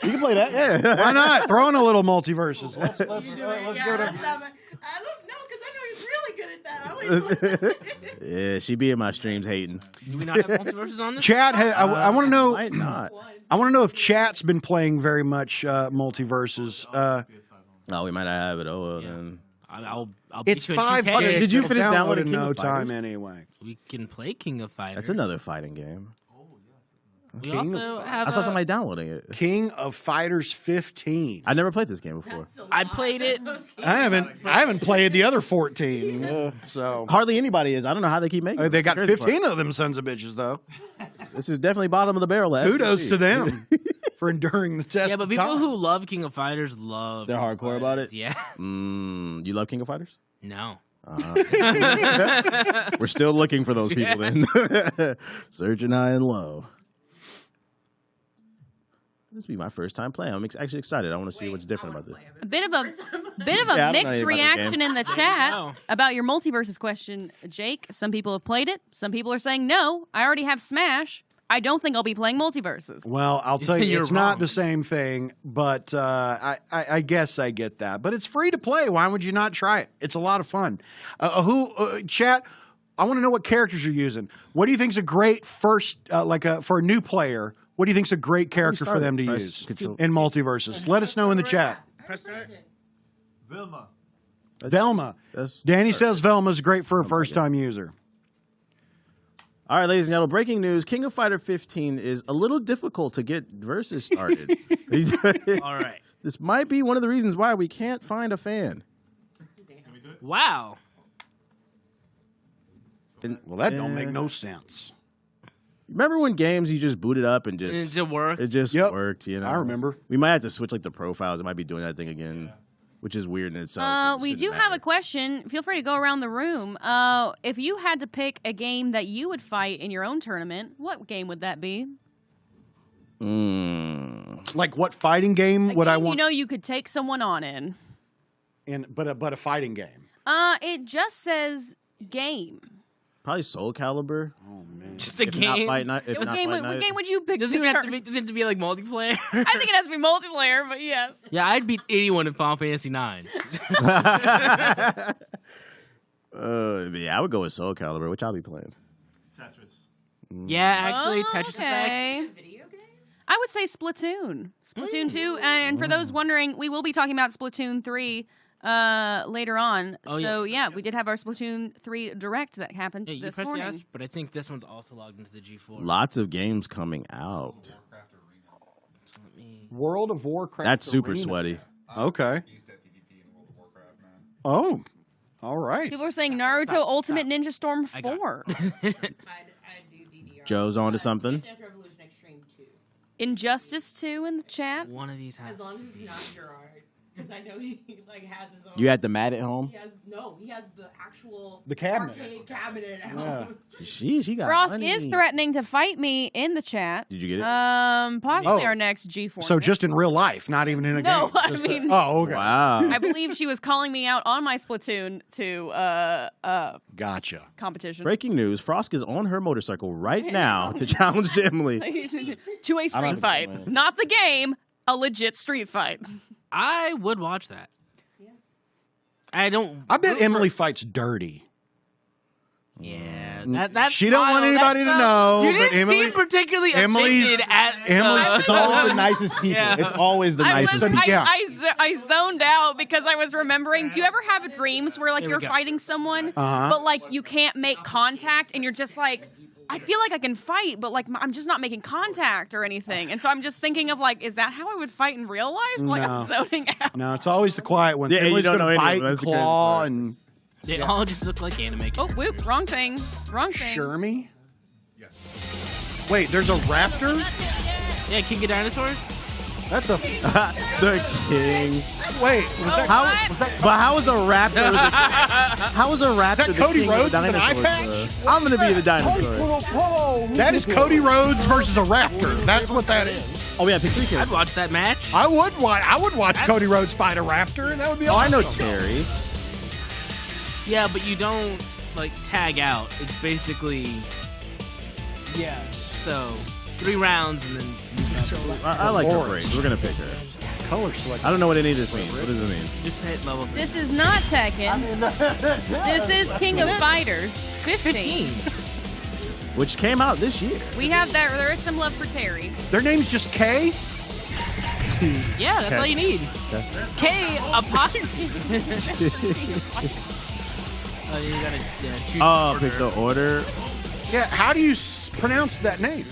You can play that, yeah. Why not? Throw in a little multiverses. Let's go to. I don't know, because I know he's really good at that. I always Yeah, she be in my streams hating. Do we not have multiverses on this? Chat, I want to know. Might not. I want to know if chat's been playing very much multiverses. Oh, we might not have it. Oh, well, then. I'll It's beat you in 2K. 500. Did you It'll finish download downloading in King no of time Fighters? anyway? We can play King of Fighters. That's another fighting game. We also have. I saw somebody downloading it. King of Fighters 15. I never played this game before. I played it. I haven't played the other 14. So Hardly anybody is. I don't know how they keep making it. they got That's the crazy 15 of them sons of bitches though. part. This is definitely bottom of the barrel. Kudos to them for enduring the test. Yeah, but of people time. who love King of Fighters love. They're King of hardcore about Fighters. it? Yeah. You love King of Fighters? No. We're still looking for those people then. Searching high and low. This will be my first time playing. I'm actually excited. I want to see what's different about this. A bit of a Yeah, I don't know mixed anything about the reaction game. in the chat Wow. about your multiverses question, Jake. Some people have played it. Some people are saying no. I already have Smash. I don't think I'll be playing multiverses. Well, I'll tell you, You're it's not wrong. the same thing, but I guess I get that. But it's free to play. Why would you not try it? It's a lot of fun. Chat, I want to know what characters you're using. What do you think is a great first, for a new player, what do you think is a great character for them to Press use control. in multiverses? Let us know in the chat. Vilma. Velma. That's Danny says Velma's great for a first-time user. All right, ladies and gentlemen, breaking news. King of Fighter 15 is a little difficult to get versus started. All right. This might be one of the reasons why we can't find a fan. Wow. Well, that don't make no sense. Remember when games you just booted up and just... It just worked. It just Yep. worked, you know? I remember. We might have to switch like the profiles. It might be doing that thing again, which is weird in itself. It We shouldn't do have matter. a question. Feel free to go around the room. If you had to pick a game that you would fight in your own tournament, what game would that be? Like what fighting game would I want? You know, you could take someone on in. But a fighting game. It just says game. Probably Soul Calibur. Oh man. Just a If not game. Fight Night. If What not game, Fight what Night. game would you pick? Doesn't even have to be. Does it have to be like multiplayer? I think it has to be multiplayer, but yes. Yeah, I'd beat anyone in Final Fantasy 9. Yeah, I would go with Soul Calibur, which I'll be playing. Tetris. Yeah, actually, Tetris okay. Effect. video game? I would say Splatoon. Splatoon 2. And for those wondering, we will be talking about Splatoon 3 later on. Oh, so, yeah. we did have our Splatoon 3 direct that happened Yeah, you this press morning. yes, but I think this one's also logged into the G4. Lots of games coming out. Let me- World of Warcraft. That's super Arena. sweaty. Okay. Used to PvP in World of Warcraft, man. Oh. All right. People are saying Naruto Ultimate Ninja Storm I got 4. I'd do DDR. Joe's onto something. Dance Revolution Extreme 2. Injustice 2 in the chat. One of these has. As long as it's not Gerard. Because I know he like has his own. You had the mat at home? He has the actual cabinet. arcade cabinet at Yeah. home. She got Ross money. is threatening to fight me in the chat. Did you get it? Possibly Oh. our next G4. So just in real life, not even in a No, game. I Just mean- oh, okay. Wow. I believe she was calling me out on my Splatoon to Gotcha. competition. Breaking news, Frosk is on her motorcycle right now to challenge Emily. To a have street to fight. play it. Not the game, a legit street fight. I would watch that. I don't. I bet Emily fights dirty. Yeah, that's She don't want wild. anybody That's to know, You but didn't Emily- seem particularly Emily's- offended at. Emily's It's always the nicest people. Yeah. It's always the nicest people. Yeah. I zoned out because I was remembering. Do you ever have dreams where like There we you're go. fighting someone, Uh-huh. but like you can't make contact, and you're just like, I feel like I can fight, but like I'm just not making contact or anything. And so I'm just thinking of like, is that how I would fight in real life? Like I'm No. zoning out. No, it's always the quiet ones. Yeah, you Emily's don't gonna know any of bite them. and That's the crazy claw part. and They all just look like anime. Oh, whoop! Wrong thing. Wrong thing. Shermie. Wait, there's a raptor? Yeah, King of Dinosaurs. That's a The king. wait. Was that How, what? was that but how is a raptor? How is a raptor that the Cody king Rhodes of the with an eye dinosaurs? patch? I'm gonna be the dinosaur. That is Cody Rhodes versus a raptor. That's what that is. Oh yeah, pick 3 I'd characters. watch that match. I would watch Cody Rhodes fight a raptor, and that would be Oh, I awesome. know Terry. Yeah, but you don't like tag out. It's basically So 3 rounds and then I like her Boris. brains. We're gonna pick her. Color select. I don't know what any of this means. What does it mean? just hit level 3. This is not Tekken. This is King of Fighters 15. Which came out this year. We have that. There is some love for Terry. Their name's just K. Yeah, that's all you need. K apostrophe. Oh, you gotta choose. Oh, the pick the order. Yeah. How do you pronounce that name?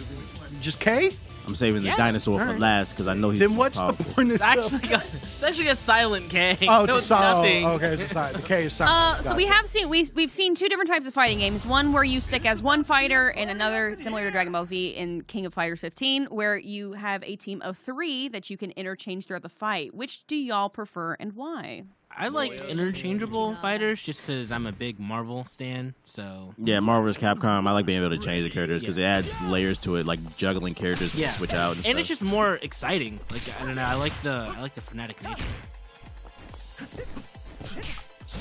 Just K? I'm saving the Yeah. dinosaur for Alright. last because I know he's Then what's the powerful. point of It's actually a silent K. Oh, no, it's silent. nothing. Okay, it's silent. The K is silent. So we have seen we've seen 2 different types of fighting games. One where you stick as one fighter, and another similar to Dragon Ball Z in King of Fighters 15, where you have a team of 3 that you can interchange throughout the fight. Which do y'all prefer and why? I like interchangeable fighters just because I'm a big Marvel stan. So Yeah, Marvel vs. Capcom. I like being able to change the characters because it adds layers to it, like juggling characters when you switch out. And it's stuff. just more exciting. Like I don't know, I like the frenetic nature.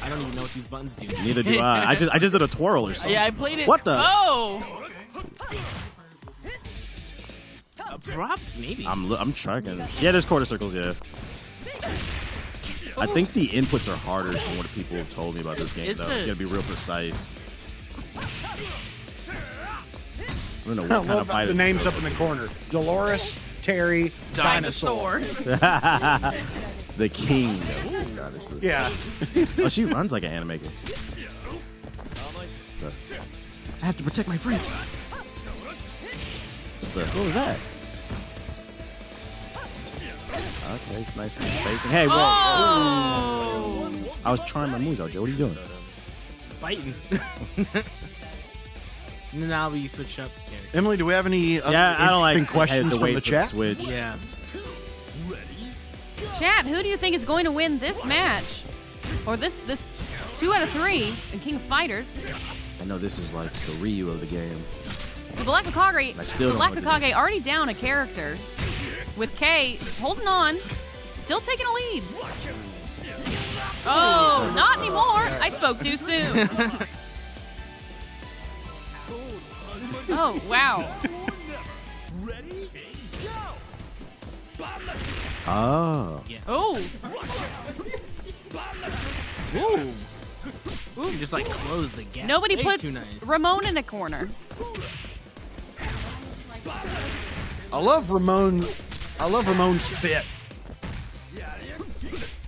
I don't even know what these buttons do. Neither do I. I just did a twirl or something. Yeah, I played it. What the? Oh! A prop, maybe. I'm tracking. Yeah, there's quarter circles. Yeah. I think the inputs are harder than what people have told me about this game. It's Though a- you gotta be real precise. I don't know what I kind love of fighter. the names up in the corner. Dolores, Terry, Dinosaur. The king. of dinosaurs. Yeah. Oh, she runs like an animator. I have to protect my friends. What was that? Okay, it's nice and spacing. Hey, whoa! Oh! I was trying my moves out, Joe. What are you doing? Fighting. Now we switch up. Emily, do we have any other Yeah, I don't like interesting questions had to from wait the for chat? switch. Yeah. Chat, who do you think is going to win this match? Or this 2 out of 3 in King of Fighters? I know this is like the Ryu of the game. The Black Hokage, I still don't Black know what to Hokage already down a character. With K holding on, still taking a lead. Oh, not anymore. I spoke too soon. Oh, wow. Oh. Oh. Ooh. Ooh, just like close the gap. Nobody Way puts too nice. Ramon in a corner. I love Ramon. I love Ramon's fit.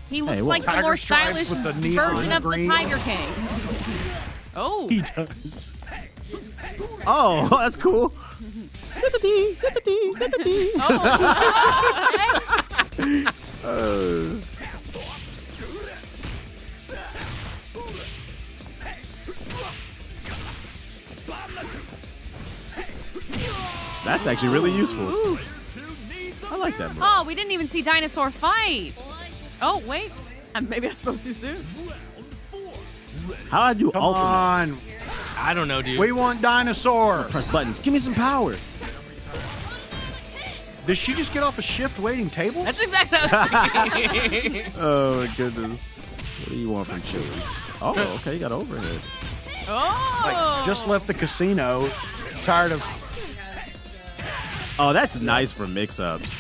He looks Hey, like the Tiger more stripes stylish with the neon version of the green. Tiger King. Oh. He does. Oh, that's cool. That's actually really useful. Ooh. I like that move. Oh, we didn't even see Dinosaur fight. Oh, wait. Maybe I spoke too soon. How I do Come ultimate? on. I don't know, dude. We want dinosaur. Press buttons. Give me some power. Did she just get off a shift waiting table? That's exactly what I was thinking. Oh my goodness. What do you want from Chili's? Oh, okay, you got overhead. Oh. Like, just left the casino. Tired of. Oh, that's nice for mix-ups.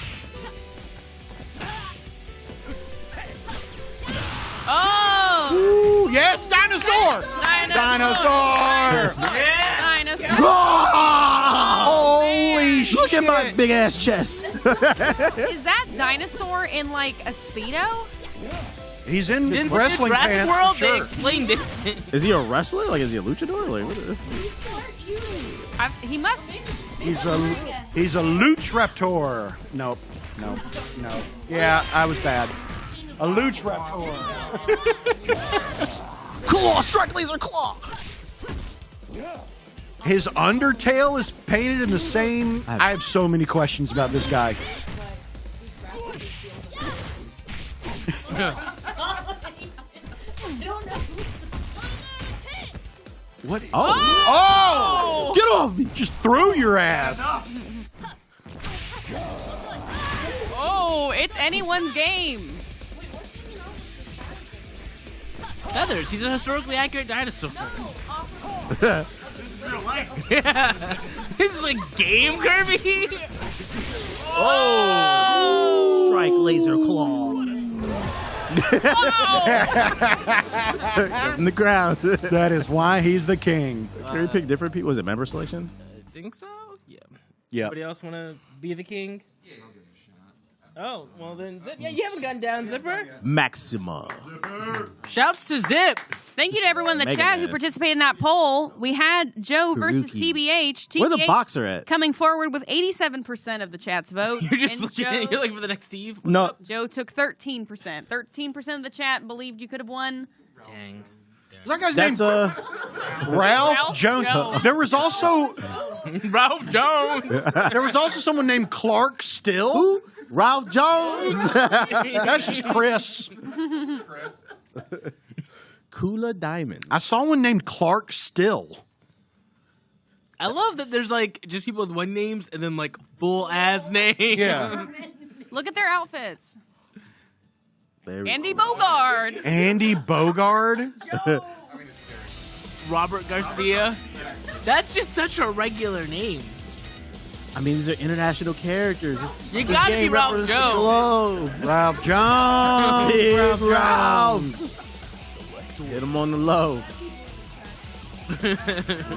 Oh. Ooh, yes, dinosaur. Dinosaur. Dinosaur. Holy shit. Look at my big ass chest. Is that dinosaur in like a Speedo? He's in In wrestling Jurassic pants. World, for they sure. explained it. Is he a wrestler? Like, is he a luchador? Like, what He must be. He's a luch raptor. Nope. Yeah, I was bad. A luch raptor. Claw, strike laser claw. His undertail is painted in the same. I have so many questions about this guy. What? Oh! Get off me! Just threw your ass. Oh, it's anyone's game. Feathers. He's a historically accurate dinosaur. This is real life. Yeah. This is a game, Kirby. Oh! Strike laser claw. In the ground. That is why he's the king. Can we pick different people? Was it member selection? I think so. Yeah. Yeah. Anybody else want to be the king? Yeah. Oh, well then, Zip. Yeah, you haven't gone down, Zipper. Maxima. Shouts to Zip. Thank you to everyone in the Mega chat who Man. participated in that poll. We had Joe versus Karuki. TBH. Where the TBH boxer at? coming forward with 87% of the chat's vote. You're just and looking, Joe, you're looking for the next Steve. No. Joe took 13%. 13% of the chat believed you could have won. Dang. Is that guy's That's name? Ralph Ralph Jones. Jones. There was also Ralph Jones. someone named Clark Still. Ralph Jones. That's just Chris. Kula Diamond. I saw one named Clark Still. I love that there's like just people with one names and then like full ass names. Yeah. Look at their outfits. There we Andy go. Bogard. Andy Bogard. Robert Garcia. That's just such a regular name. I mean, these are international characters. You This gotta game be Ralph represents Jones. the globe. Ralph Jones. Big Ralph Ralph. Jones. Get him on the low.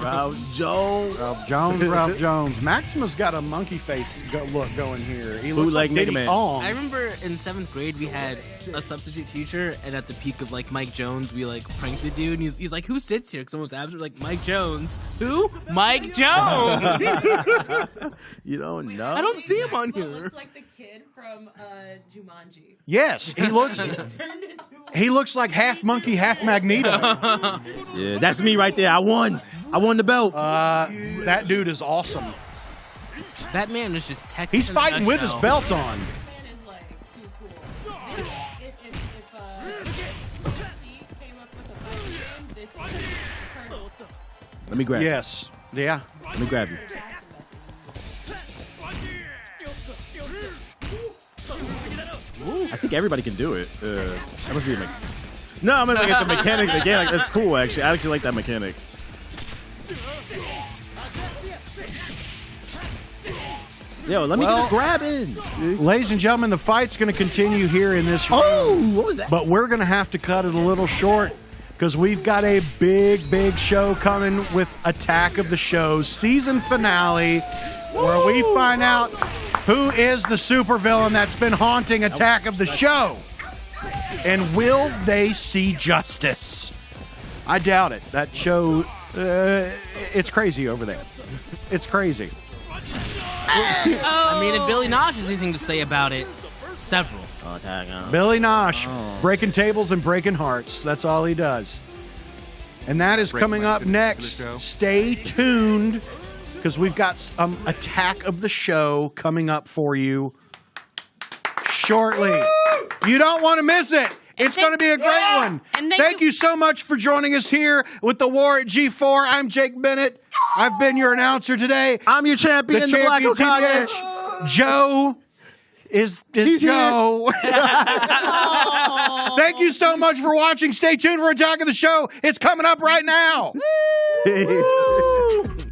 Ralph Jones. Ralph Jones. Ralph Jones. Maximus got a monkey face look going here. He looks Bootleg like Mega Diddy Man. Kong. I remember in 7th grade we had a substitute teacher, and at the peak of like Mike Jones, we like pranked the dude, and he's like, "Who sits here?" Because someone was absent. We're like, Mike Jones. Who? Mike Jones. You don't know. I don't see him on Well, here. looks like the kid from Jumanji. Yes, he looks. He looks like half monkey, half Magneto. Yeah, that's me right there. I won. I won the belt. That dude is awesome. That man is just Texas. He's in a fighting with his nutshell. belt on. Is like too cool. If UFC came up with a fighting game, this would be perfect. Let me grab you. Yes. Yeah. Let me grab you. I think everybody can do it. That must be a No, I'm like it's a mechanic again. Like, that's cool. Actually, I actually like that mechanic. Yo, let me get a grab in. Ladies and gentlemen, the fight's going to continue here in this room. Oh, what was that? But we're going to have to cut it a little short because we've got a big show coming with Attack of the Shows season finale, where we find out who is the supervillain that's been haunting Attack of the Show. And will they see justice? I doubt it. That show, it's crazy over there. It's crazy. I mean, if Billy Nosh has anything to say about it, several. Billy Nosh, breaking tables and breaking hearts. That's all he does. And that is coming up next. Stay tuned, because we've got Attack of the Show coming up for you shortly. You don't want to miss it. It's going to be a great one. And thank you so much for joining us here with the War at G4. I'm Jake Bennett. I've been your announcer today. I'm your champion, the Black Hokage. Joe is Joe. Thank you so much for watching. Stay tuned for Attack of the Show. It's coming up right now. Peace.